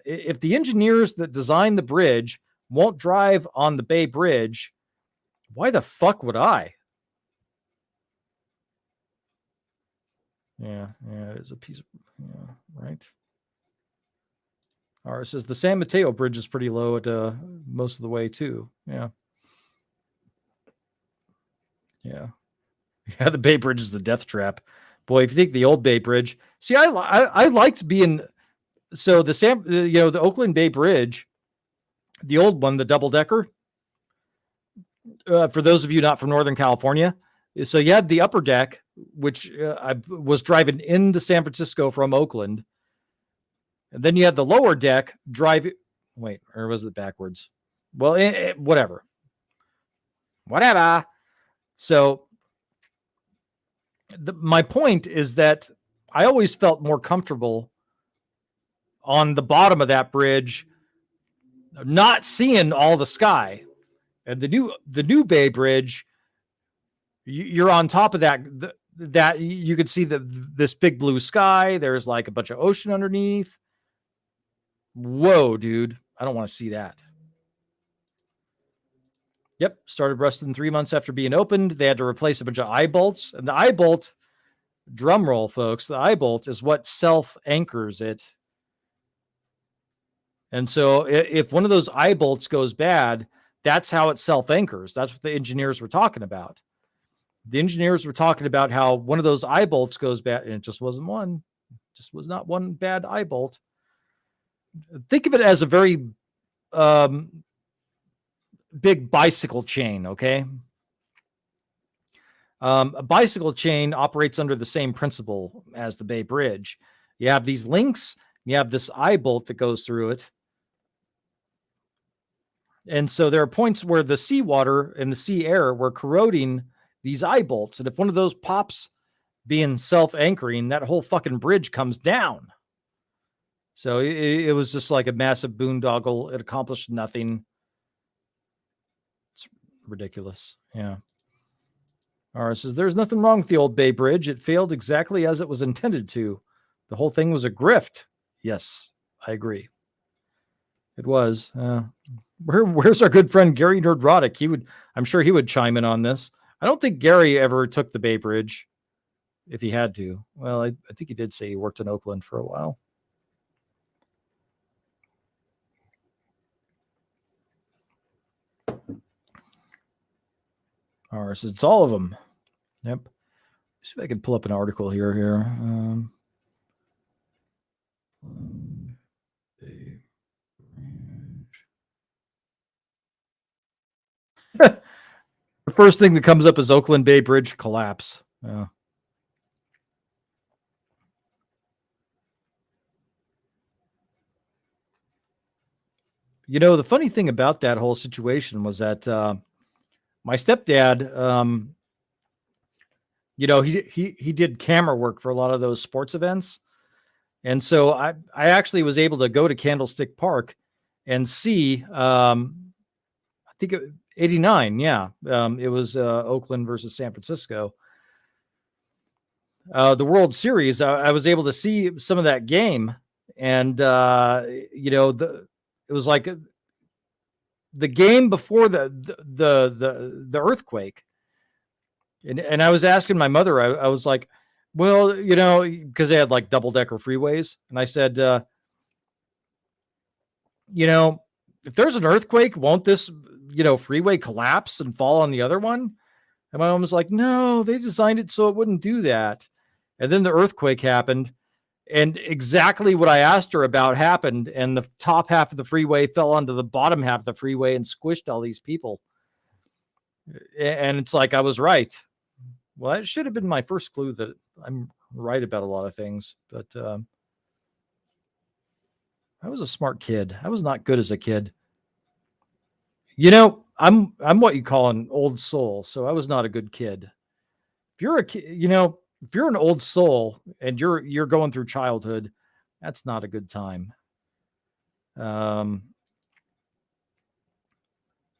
if the engineers that designed the bridge won't drive on the Bay Bridge, why the fuck would I? Yeah, it is a piece of, right. Or it says the San Mateo Bridge is pretty low at most of the way too. Yeah. The Bay Bridge is the death trap. Boy, if you think the old Bay Bridge, see, I liked being so the Oakland Bay Bridge, the old one, the double decker. For those of you not from Northern California, so you had the upper deck, which I was driving into San Francisco from Oakland, and then you had the lower deck drive. Wait, or was it backwards? Well, whatever. So my point is that I always felt more comfortable on the bottom of that bridge, not seeing all the sky. And the new Bay Bridge, you're on top of that. That you could see this big blue sky. There's like a bunch of ocean underneath. Whoa, dude! I don't want to see that. Yep, started rusting 3 months after being opened. They had to replace a bunch of eye bolts, and the eye bolt, drum roll, folks. The eye bolt is what self anchors it. And so, if one of those eye bolts goes bad, that's how it self anchors. That's what the engineers were talking about. The engineers were talking about how one of those eye bolts goes bad, and it just wasn't one. It just was not one bad eye bolt. Think of it as a very big bicycle chain, okay? A bicycle chain operates under the same principle as the Bay Bridge. You have these links, you have this eye bolt that goes through it. And so there are points where the seawater and the sea air were corroding these eye bolts. And if one of those pops being self-anchoring, that whole fucking bridge comes down. So it was just like a massive boondoggle. It accomplished nothing. It's ridiculous. Yeah. All right. Says there's nothing wrong with the old Bay Bridge. It failed exactly as it was intended to. The whole thing was a grift. Yes, I agree. It was. Where's our good friend Gary Nerdrotic? I'm sure he would chime in on this. I don't think Gary ever took the Bay Bridge if he had to. Well, I think he did say he worked in Oakland for a while. All right, so it's all of them. Yep. Let's see if I can pull up an article here. The first thing that comes up is Oakland Bay Bridge collapse. You know, the funny thing about that whole situation was that my stepdad, he did camera work for a lot of those sports events. And so I actually was able to go to Candlestick Park and see, I think 89. Yeah. It was Oakland versus San Francisco. The World Series, I was able to see some of that game. And, it was like the game before the earthquake. And I was asking my mother, I was like, well, because they had like double decker freeways. And I said, if there's an earthquake, won't this, freeway collapse and fall on the other one? And my mom was like, no, they designed it so it wouldn't do that. And then the earthquake happened. And exactly what I asked her about happened. And the top half of the freeway fell onto the bottom half of the freeway and squished all these people. And it's like, I was right. Well, it should have been my first clue that I'm right about a lot of things. But I was a smart kid. I was not good as a kid. I'm what you call an old soul. So I was not a good kid. If you're a kid, if you're an old soul and you're going through childhood, that's not a good time.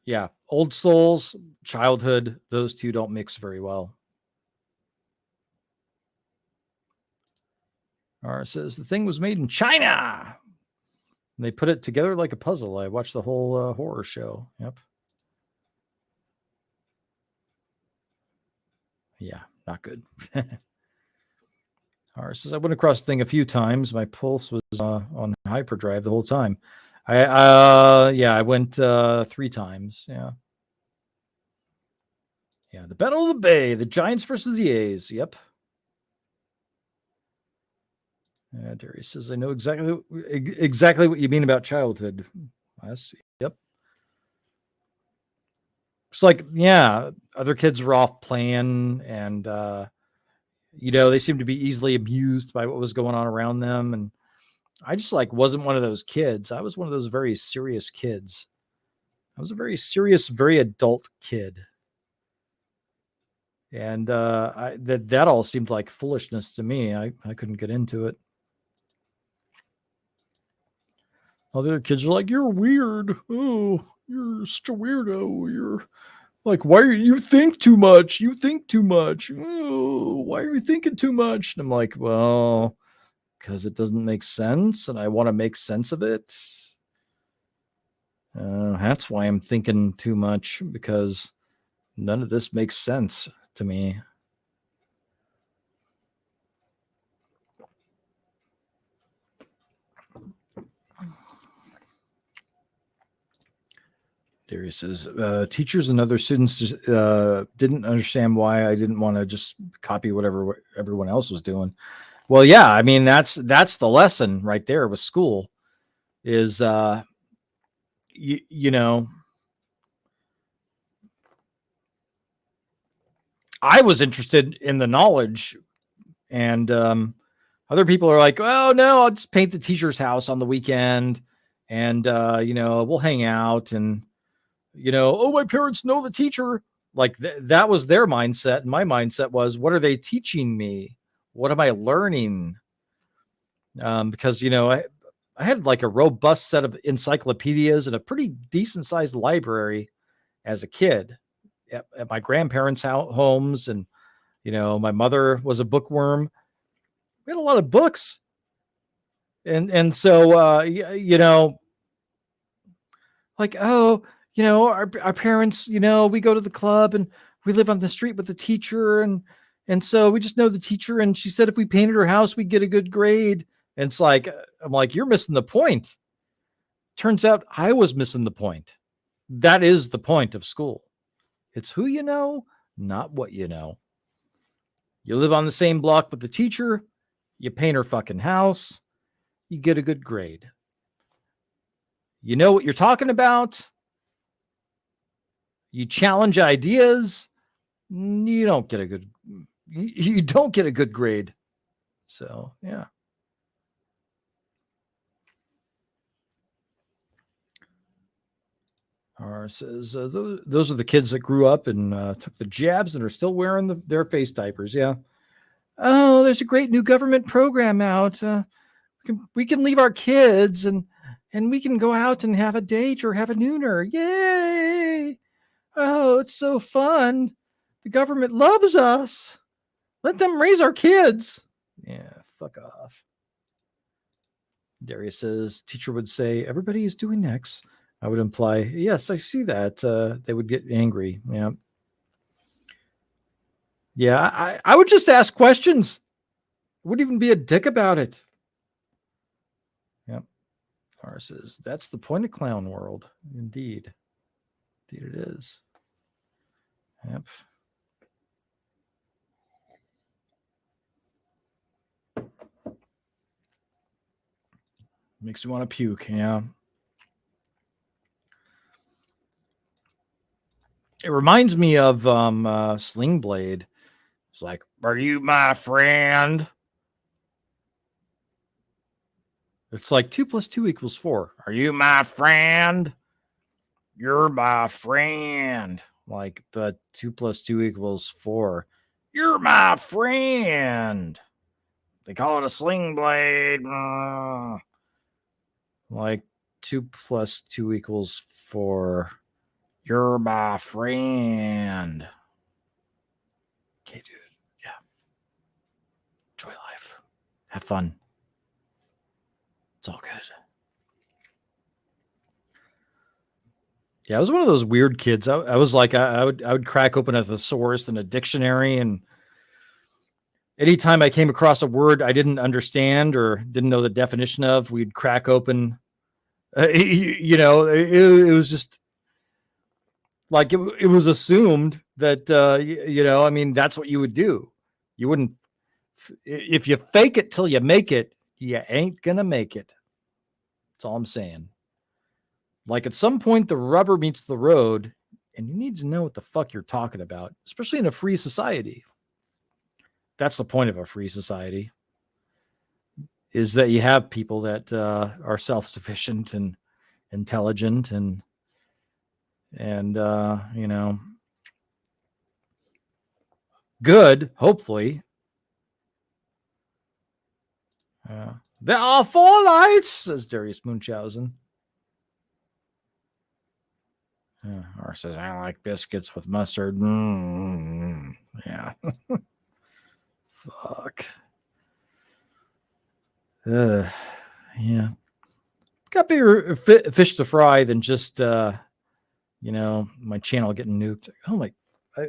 Yeah, old souls, childhood, those two don't mix very well. All right, says the thing was made in China. And they put it together like a puzzle. I watched the whole horror show. Yep. Yeah, not good. All right, says I went across the thing a few times. My pulse was on hyperdrive the whole time. I went 3 times. Yeah. Yeah, the Battle of the Bay, the Giants versus the A's. Yep. Darius says, I know exactly what you mean about childhood. I see. Yep. It's like, yeah, other kids were off playing and, they seemed to be easily amused by what was going on around them. And I just like wasn't one of those kids. I was one of those very serious kids. I was a very serious, very adult kid. And that all seemed like foolishness to me. I couldn't get into it. Other kids are like, you're weird. Oh, you're such a weirdo. You're like, why are you think too much? You think too much. Oh, why are you thinking too much? And I'm like, well, because it doesn't make sense and I want to make sense of it. That's why I'm thinking too much, because none of this makes sense to me. Darius says, teachers and other students didn't understand why I didn't want to just copy whatever everyone else was doing. Well, yeah, I mean, that's the lesson right there with school is, you know, I was interested in the knowledge, and other people are like, oh, no, I'll just paint the teacher's house on the weekend and, we'll hang out and, oh, my parents know the teacher. Like that was their mindset. And my mindset was, what are they teaching me? What am I learning? Because, I had like a robust set of encyclopedias and a pretty decent sized library as a kid at my grandparents' homes. And, my mother was a bookworm. We had a lot of books. And so, like, oh, our parents, we go to the club and we live on the street with the teacher. And so we just know the teacher. And she said, if we painted her house, we'd get a good grade. And it's like, I'm like, you're missing the point. Turns out I was missing the point. That is the point of school. It's who you know, not what you know. You live on the same block with the teacher. You paint her fucking house. You get a good grade. You know what you're talking about. You challenge ideas. You don't get a good grade. So, yeah. R says, those are the kids that grew up and took the jabs and are still wearing their face diapers. Yeah. Oh, there's a great new government program out. We can leave our kids and we can go out and have a date or have a nooner. Yay. Oh, it's so fun. The government loves us. Let them raise our kids. Yeah, fuck off. Darius says, teacher would say, everybody is doing X. I would imply, yes, I see that. They would get angry. Yeah. Yeah, I would just ask questions. I wouldn't even be a dick about it. Yep. Tara says, that's the point of clown world. Indeed. Indeed it is. Yep. Makes you want to puke. Yeah. It reminds me of Sling Blade. It's like, are you my friend? It's like 2 + 2 = 4. Are you my friend? You're my friend. Like, but 2 + 2 = 4. You're my friend. They call it a Sling Blade. Like 2 + 2 = 4. You're my friend. Okay, dude. Yeah. Enjoy life. Have fun. It's all good. Yeah, I was one of those weird kids. I was like, I would crack open a thesaurus and a dictionary, and anytime I came across a word I didn't understand or didn't know the definition of, we'd crack open. It was just like it was assumed that I mean, that's what you would do. You wouldn't, if you fake it till you make it, you ain't gonna make it. That's all I'm saying. Like, at some point, the rubber meets the road, and you need to know what the fuck you're talking about, especially in a free society. That's the point of a free society, is that you have people that are self-sufficient and intelligent and you know, good, hopefully. There are 4 lights, says Darius Munchausen. Or says, I like biscuits with mustard. Yeah. Fuck. Yeah. Got bigger fish to fry than just, you know, my channel getting nuked. Oh my,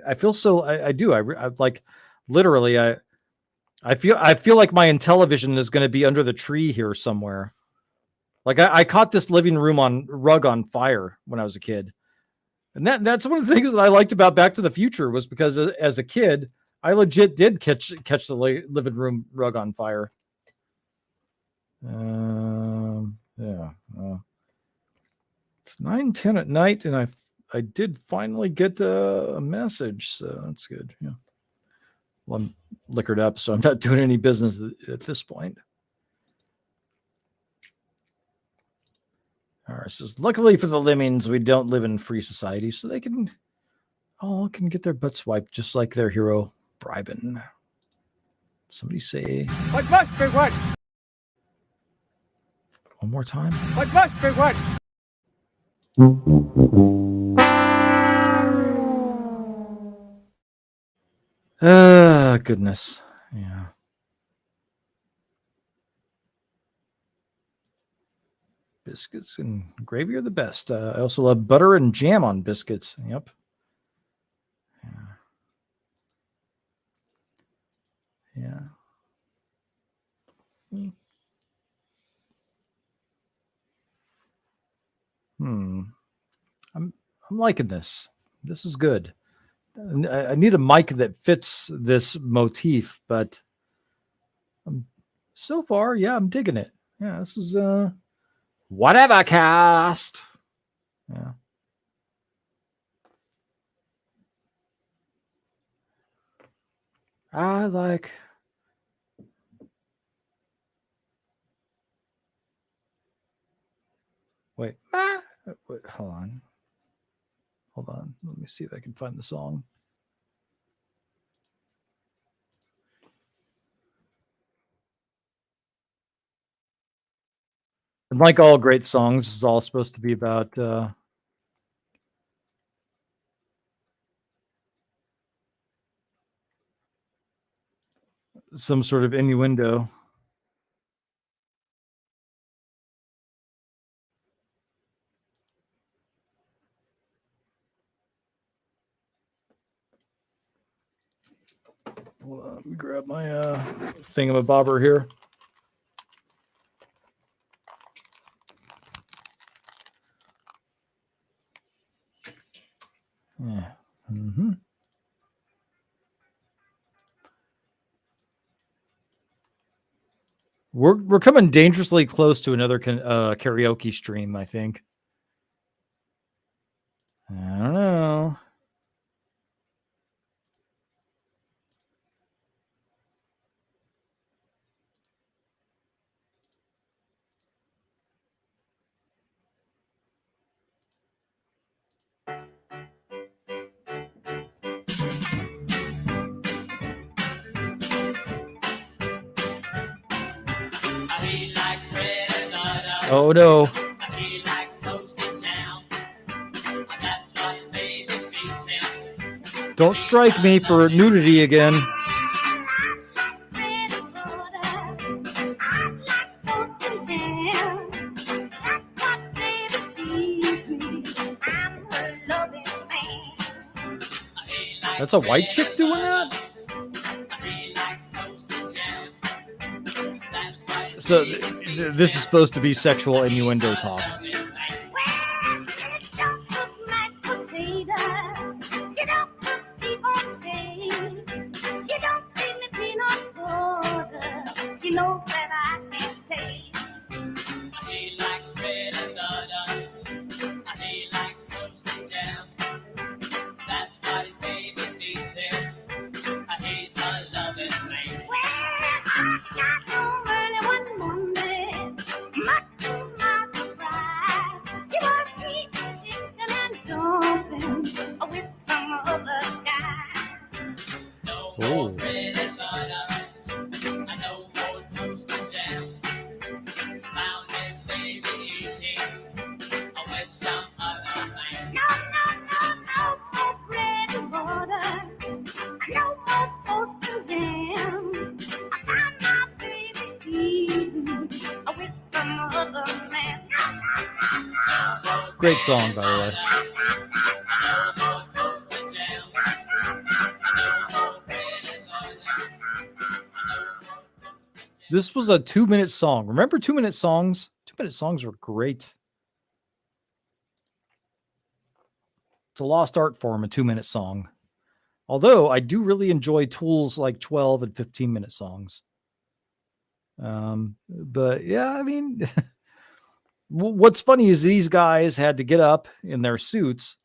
I feel so, I do. I like, literally, I feel like my Intellivision is going to be under the tree here somewhere. Like I caught this living room rug on fire when I was a kid. And that's one of the things that I liked about Back to the Future, was because as a kid, I legit did catch the living room rug on fire. Yeah. It's 9:10 at night, and I did finally get a message, so that's good. Yeah. Well, I'm liquored up, so I'm not doing any business at this point. All right, says, luckily for the lemmings, we don't live in free society, so they can get their butts wiped just like their hero, Bribin. Somebody say, What must be what? One more time. What must be what? Goodness. Yeah. Biscuits and gravy are the best. I also love butter and jam on biscuits. Yep. Yeah. I'm liking this. This is good. I need a mic that fits this motif, but so far, yeah, I'm digging it. Yeah, this is whatever cast. Yeah. I like. Wait, hold on. Let me see if I can find the song. And like all great songs, it's all supposed to be about some sort of innuendo. Hold on, let me grab my thingamabobber here. Yeah. Mm-hmm. We're coming dangerously close to another karaoke stream, I think. I don't know. Oh no. Don't strike me for nudity again. That's a white chick doing that? So this is supposed to be sexual innuendo talk. Oh. bread and butter. I no more toast and jam. Found this baby eating with some other man. No more bread and butter. No more toast and jam. I found my baby eating with some other man. Great song, by the way. No more toast and jam. No more bread and butter. No more toast and jam. This was a 2-minute song. Remember 2-minute songs? 2-minute songs were great. It's a lost art form, a 2-minute song. Although I do really enjoy tools like 12 and 15-minute songs. But yeah, I mean, what's funny is these guys had to get up in their suits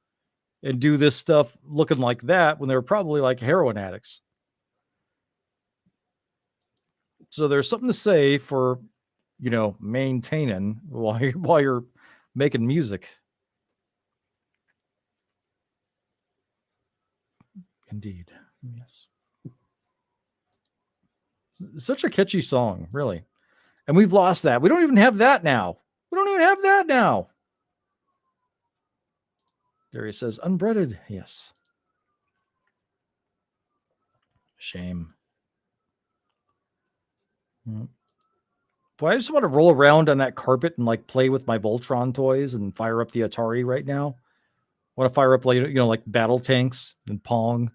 and do this stuff looking like that when they were probably like heroin addicts. So there's something to say for, maintaining while you're making music. Indeed. Yes. Such a catchy song, really. And we've lost that. We don't even have that now. Darius says, unbreaded. Yes. Shame. Boy, I just want to roll around on that carpet and like play with my Voltron toys and fire up the Atari right now. I want to fire up like battle tanks and Pong.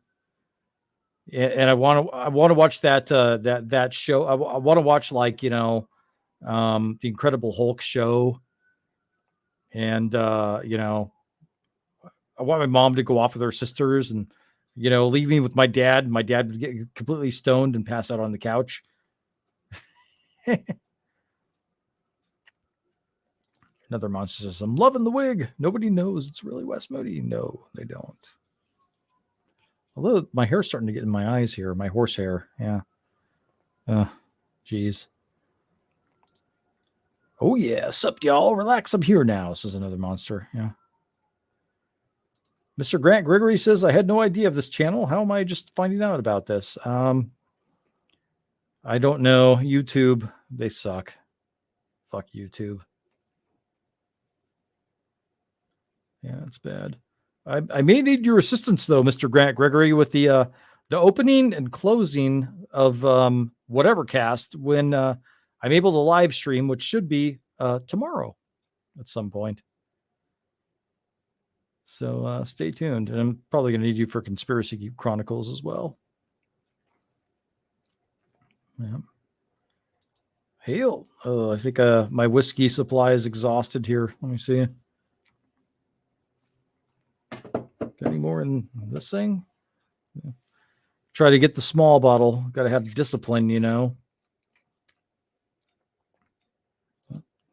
And I want to watch that that show. I want to watch the Incredible Hulk show. And I want my mom to go off with her sisters and leave me with my dad. My dad would get completely stoned and pass out on the couch. Another monster says, I'm loving the wig. Nobody knows it's really Wes Moody. No, they don't. Although my hair's starting to get in my eyes here, my horse hair. Yeah. Geez. Oh, yeah. Sup, y'all? Relax. I'm here now, says another monster. Yeah. Mr. Grant Gregory says, I had no idea of this channel. How am I just finding out about this? I don't know. YouTube, they suck. Fuck YouTube. Yeah, it's bad. I may need your assistance, though, Mr. Grant Gregory, with the opening and closing of whatever cast when I'm able to live stream, which should be tomorrow at some point. So stay tuned. And I'm probably going to need you for Conspiracy Chronicles as well. Yeah. Hail. Oh, I think my whiskey supply is exhausted here. Let me see. Got any more in this thing? Yeah. Try to get the small bottle. Got to have discipline,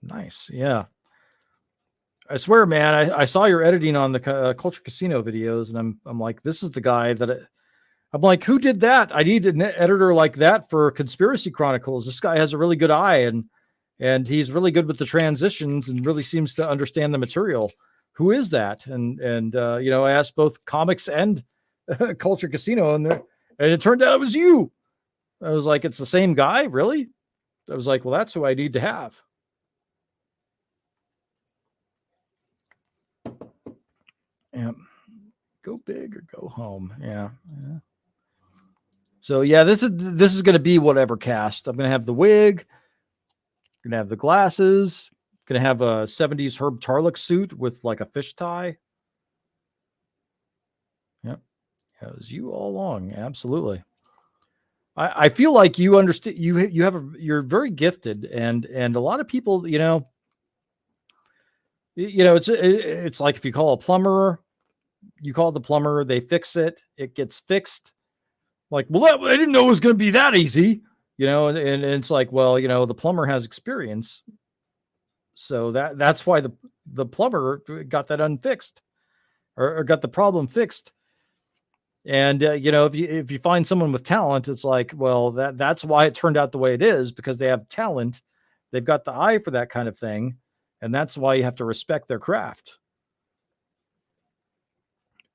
Nice. Yeah. I swear, man, I saw your editing on the Culture Casino videos, and I'm like, this is the guy that I'm like, who did that? I need an editor like that for Conspiracy Chronicles. This guy has a really good eye, and he's really good with the transitions and really seems to understand the material. Who is that? And I asked both comics and Culture Casino, and it turned out it was you. I was like, it's the same guy, really? I was like, well, that's who I need to have. Yeah. Go big or go home. Yeah. So yeah, this is going to be whatever cast. I'm going to have the wig. Going to have the glasses. Going to have a 70s Herb Tarlick suit with like a fish tie. Yep. Yeah, it was you all along. Absolutely. I feel like you understand. You're very gifted, and a lot of people, it's like if you call a plumber, you call the plumber, they fix it, it gets fixed. Like, well, I didn't know it was going to be that easy, and it's like, well, the plumber has experience. So that's why the plumber got that unfixed or got the problem fixed. And, if you find someone with talent, it's like, well, that's why it turned out the way it is, because they have talent. They've got the eye for that kind of thing. And that's why you have to respect their craft.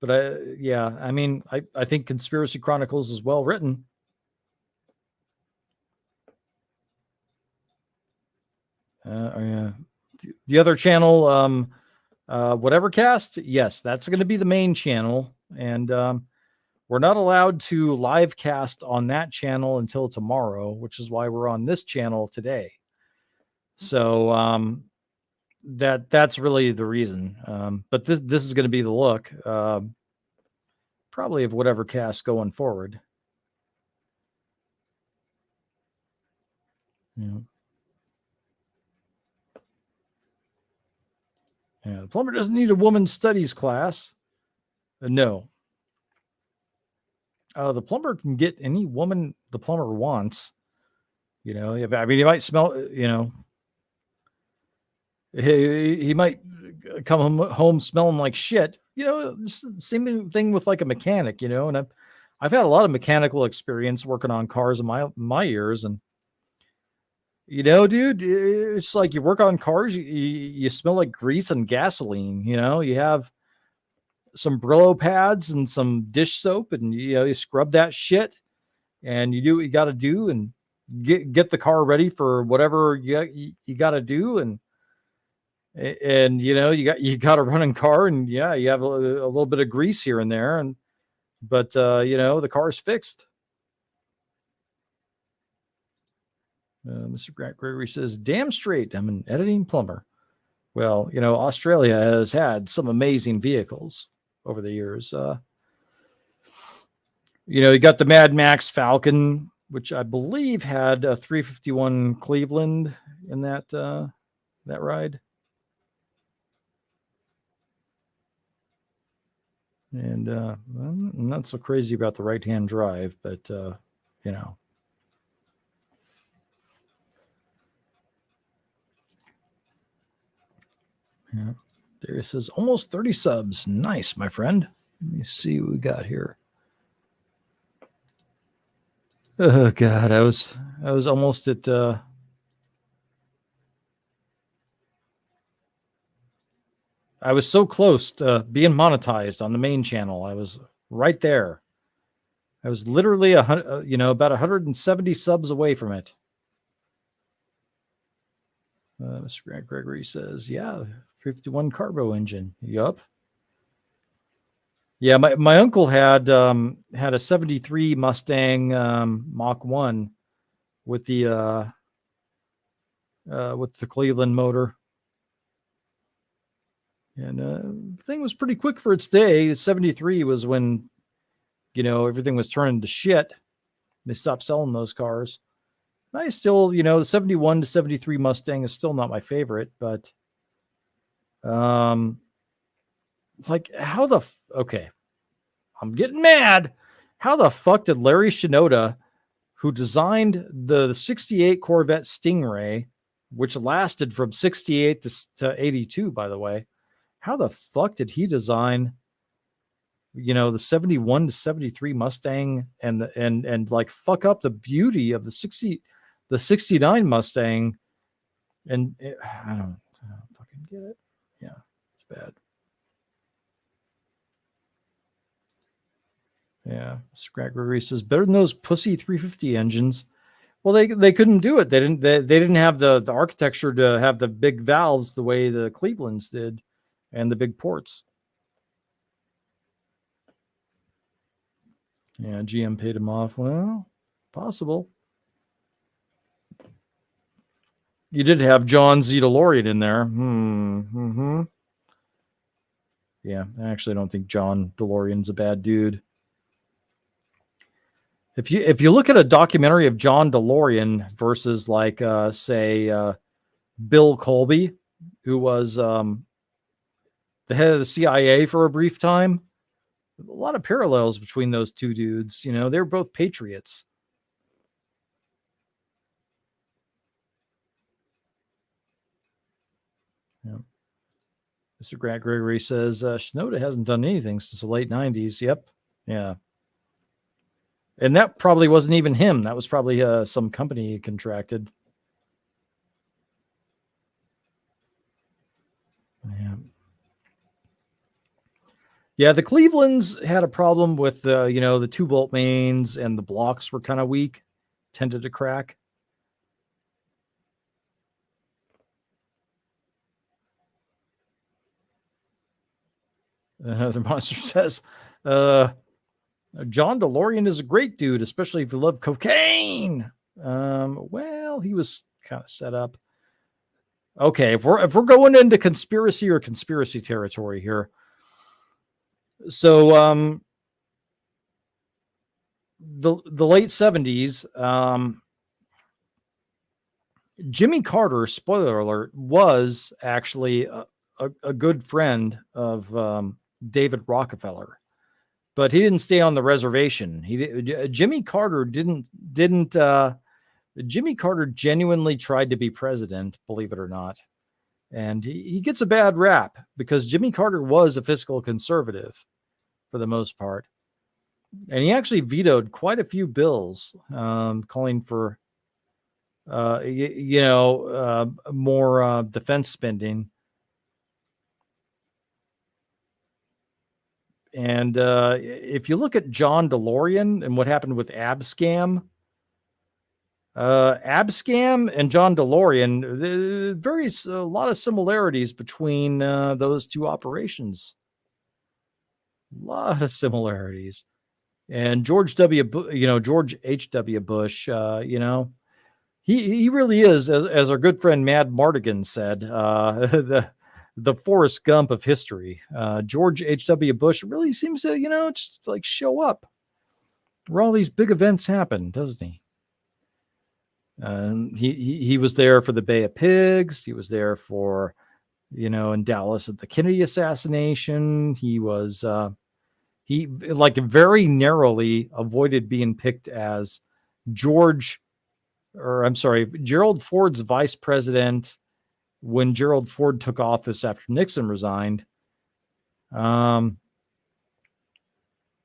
But yeah, I mean, I think Conspiracy Chronicles is well written. Yeah. The other channel, whatever cast, yes, that's going to be the main channel, and we're not allowed to live cast on that channel until tomorrow, which is why we're on this channel today. So that's really the reason. But this is going to be the look, probably of whatever cast going forward. Yeah. Yeah, the plumber doesn't need a woman's studies class. No. The plumber can get any woman the plumber wants. You know, I mean, he might smell, you know, he might come home smelling like shit. You know, same thing with like a mechanic, you know, and I've had a lot of mechanical experience working on cars in my years, and you know, dude, it's like you work on cars, you smell like grease and gasoline. You know, you have some Brillo pads and some dish soap, and you know, you scrub that shit, and you do what you got to do, and get the car ready for whatever you got to do, and you know, you got a running car, and yeah, you have a little bit of grease here and there, but you know, the car's fixed. Mr. Grant Gregory says, damn straight, I'm an editing plumber. Well, you know, Australia has had some amazing vehicles over the years. You know, you got the Mad Max Falcon, which I believe had a 351 Cleveland in that ride. And I'm not so crazy about the right-hand drive, but you know. Yeah. There says almost 30 subs. Nice, my friend. Let me see what we got here. Oh God, I was almost at I was so close to being monetized on the main channel. I was right there. I was literally about 170 subs away from it. Mr. Grant Gregory says, yeah, 351 carbo engine. Yup. Yeah, my uncle had a 73 Mustang Mach 1 with the Cleveland motor. And the thing was pretty quick for its day. 73 was when, you know, everything was turning to shit. They stopped selling those cars. I still, you know, the 71 to 73 Mustang is still not my favorite, but like okay, I'm getting mad. How the fuck did Larry Shinoda, who designed the 68 Corvette Stingray, which lasted from 68 to 82, by the way, how the fuck did he design, you know, the 71 to 73 Mustang and like fuck up the beauty of the 69 Mustang? And I don't fucking get it. Yeah, it's bad. Yeah, Scrat Gregory says better than those pussy 350 engines. Well, they couldn't do it. They didn't have the architecture to have the big valves the way the Clevelands did, and the big ports. Yeah, GM paid him off. Well, possible. You did have John Z. DeLorean in there. Mm-hmm. Yeah, I actually don't think John DeLorean's a bad dude. If you look at a documentary of John DeLorean versus like say Bill Colby, who was the head of the CIA for a brief time, a lot of parallels between those two dudes. You know, they're both patriots. Yeah. Mr. Grant Gregory says Shinoda hasn't done anything since the late 90s. Yep. Yeah. And that probably wasn't even him. That was probably some company he contracted. Yeah. Yeah, the Clevelands had a problem with the 2-volt mains, and the blocks were kind of weak, tended to crack. Another monster says, John DeLorean is a great dude, especially if you love cocaine. Well, he was kind of set up. Okay, if we're going into conspiracy territory here. So the late 70s, Jimmy Carter, spoiler alert, was actually a good friend of David Rockefeller, but he didn't stay on the reservation. Jimmy Carter Jimmy Carter genuinely tried to be president, believe it or not. And he gets a bad rap because Jimmy Carter was a fiscal conservative for the most part. And he actually vetoed quite a few bills calling for, more defense spending. And if you look at John DeLorean and what happened with Abscam and John DeLorean, a lot of similarities between those two operations. A lot of similarities. And George H.W. Bush, he really is, as our good friend Mad Mardigan said, the Forrest Gump of history. George H.W. Bush really seems to, just like show up where all these big events happen, doesn't he? He was there for the Bay of Pigs. He was there for, in Dallas at the Kennedy assassination. He was, he like very narrowly avoided being picked as Gerald Ford's vice president when Gerald Ford took office after Nixon resigned.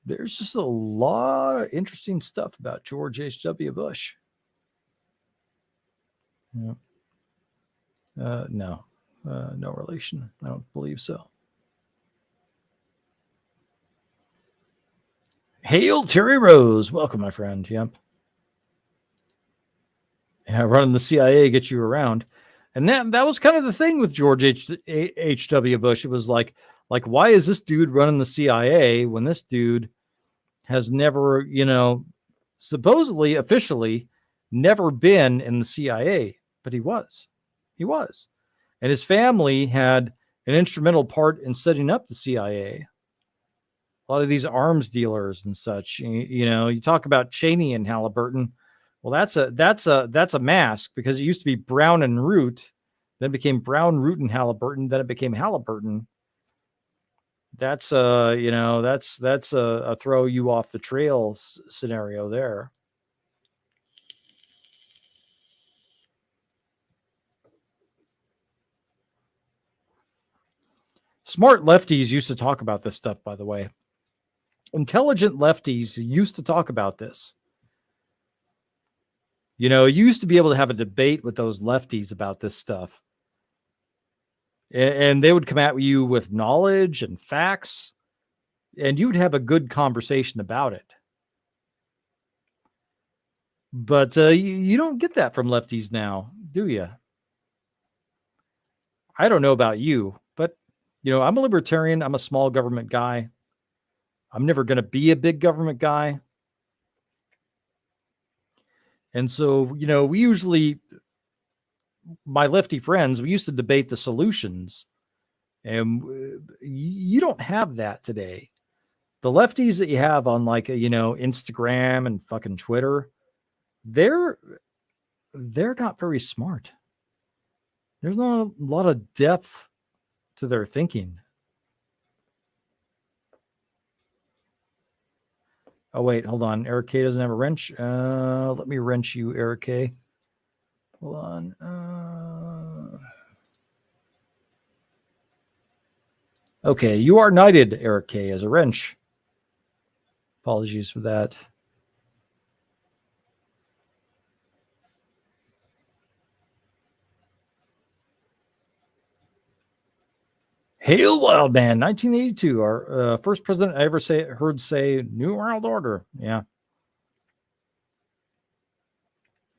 There's just a lot of interesting stuff about George H.W. Bush. Yeah. No relation. I don't believe so. Hail Terry Rose. Welcome, my friend. Yep. Yeah, running the CIA gets you around. And that was kind of the thing with George H.W. Bush. It was like, why is this dude running the CIA when this dude has never, supposedly, officially, never been in the CIA? But he was. And his family had an instrumental part in setting up the CIA. A lot of these arms dealers and such, you talk about Cheney and Halliburton. Well, that's a mask, because it used to be Brown and Root, then it became Brown, Root, and Halliburton, then it became Halliburton. That's a throw you off the trail scenario there. Smart lefties used to talk about this stuff, by the way. Intelligent lefties used to talk about this. You used to be able to have a debate with those lefties about this stuff. And they would come at you with knowledge and facts, and you would have a good conversation about it. But you don't get that from lefties now, do you? I don't know about you, but, I'm a libertarian. I'm a small government guy. I'm never going to be a big government guy. And so, we usually, my lefty friends, we used to debate the solutions. And you don't have that today. The lefties that you have on Instagram and fucking Twitter, they're not very smart. There's not a lot of depth to their thinking. Oh, wait, hold on. Eric K doesn't have a wrench. Let me wrench you, Eric K. Hold on. Okay, you are knighted, Eric K, as a wrench. Apologies for that. Hail Wild Man, 1982. Our first president I ever heard say New World Order. Yeah.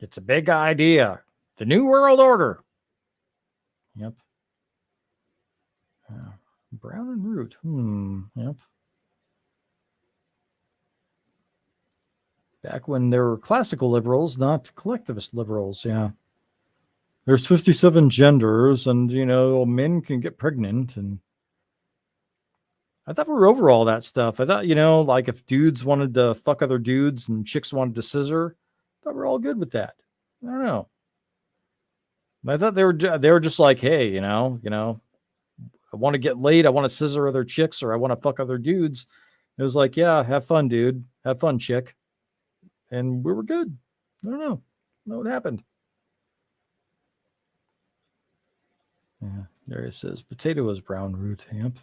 It's a big idea. The New World Order. Yep. Brown and Root. Yep. Back when there were classical liberals, not collectivist liberals. Yeah. There's 57 genders, and, men can get pregnant. And I thought we were over all that stuff. I thought, like if dudes wanted to fuck other dudes and chicks wanted to scissor, I thought we're all good with that. I don't know. I thought they were just like, hey, I want to get laid. I want to scissor other chicks, or I want to fuck other dudes. It was like, yeah, have fun, dude. Have fun, chick. And we were good. I don't know what happened. Yeah, there it says potato is brown root. Yep.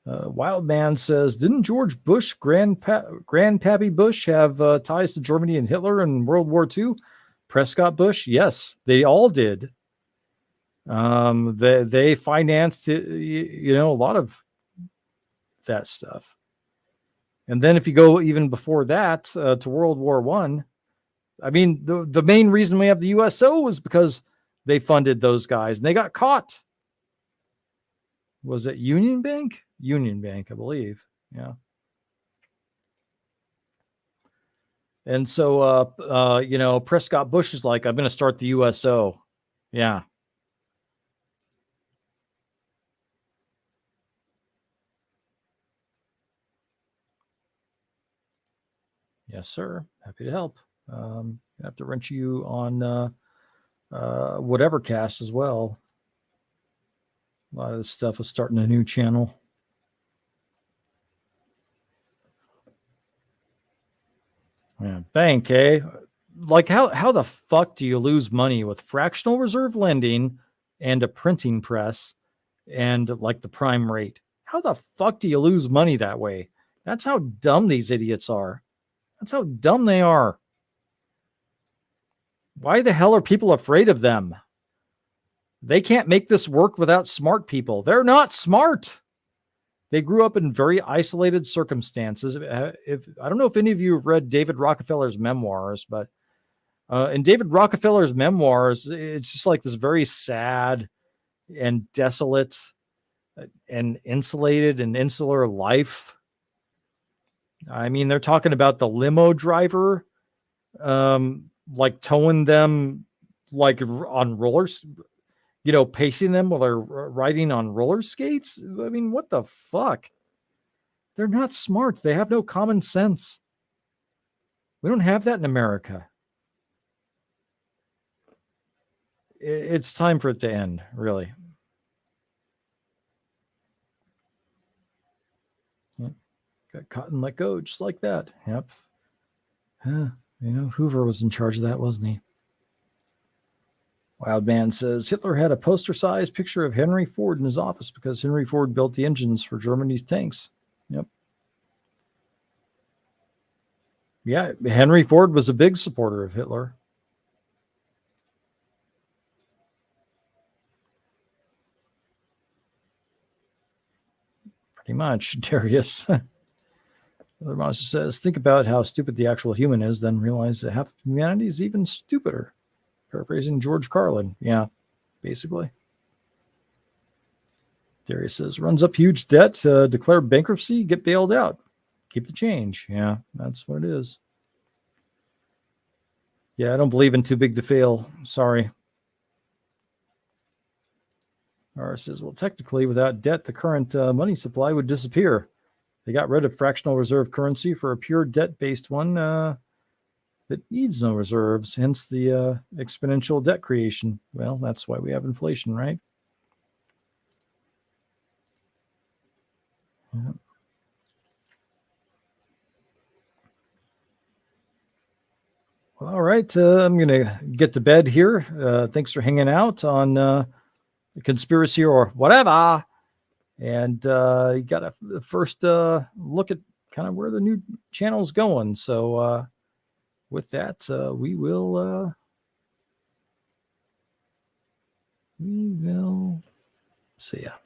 Wild Man says, didn't George Bush, Grandpappy Bush, have ties to Germany and Hitler in World War II? Prescott Bush? Yes, they all did. They financed, a lot of that stuff. And then if you go even before that to World War I mean, the main reason we have the USO was because they funded those guys and they got caught. Was it Union Bank? Union Bank, I believe. Yeah. And so, Prescott Bush is like, I'm going to start the USO. Yeah. Yes, sir. Happy to help. I have to rent you on whatever cast as well. A lot of this stuff is starting a new channel. Yeah, bank, eh? Like how the fuck do you lose money with fractional reserve lending and a printing press and like the prime rate? How the fuck do you lose money that way? That's how dumb these idiots are. That's how dumb they are. Why the hell are people afraid of them? They can't make this work without smart people. They're not smart. They grew up in very isolated circumstances. I don't know if any of you have read David Rockefeller's memoirs, but in David Rockefeller's memoirs, it's just like this very sad and desolate and insulated and insular life. I mean, they're talking about the limo driver, like towing them like on rollers, pacing them while they're riding on roller skates. I mean, what the fuck? They're not smart. They have no common sense. We don't have that in America. It's time for it to end, really. Yep. Got caught and let go, just like that. Yep. Hoover was in charge of that, wasn't he? Wild Man says Hitler had a poster-sized picture of Henry Ford in his office because Henry Ford built the engines for Germany's tanks. Yep. Yeah, Henry Ford was a big supporter of Hitler. Pretty much, Darius. Other monster says, think about how stupid the actual human is, then realize that half of humanity is even stupider. Paraphrasing George Carlin. Yeah, basically. Darius says, runs up huge debt, declare bankruptcy, get bailed out. Keep the change. Yeah, that's what it is. Yeah, I don't believe in too big to fail. Sorry. Or says, well, technically, without debt, the current money supply would disappear. They got rid of fractional reserve currency for a pure debt-based one that needs no reserves, hence the exponential debt creation. Well, that's why we have inflation, right? Yeah. Well, all right, I'm going to get to bed here. Thanks for hanging out on the conspiracy or whatever. And you got a first look at kind of where the new channel's going. So with that, we will See ya.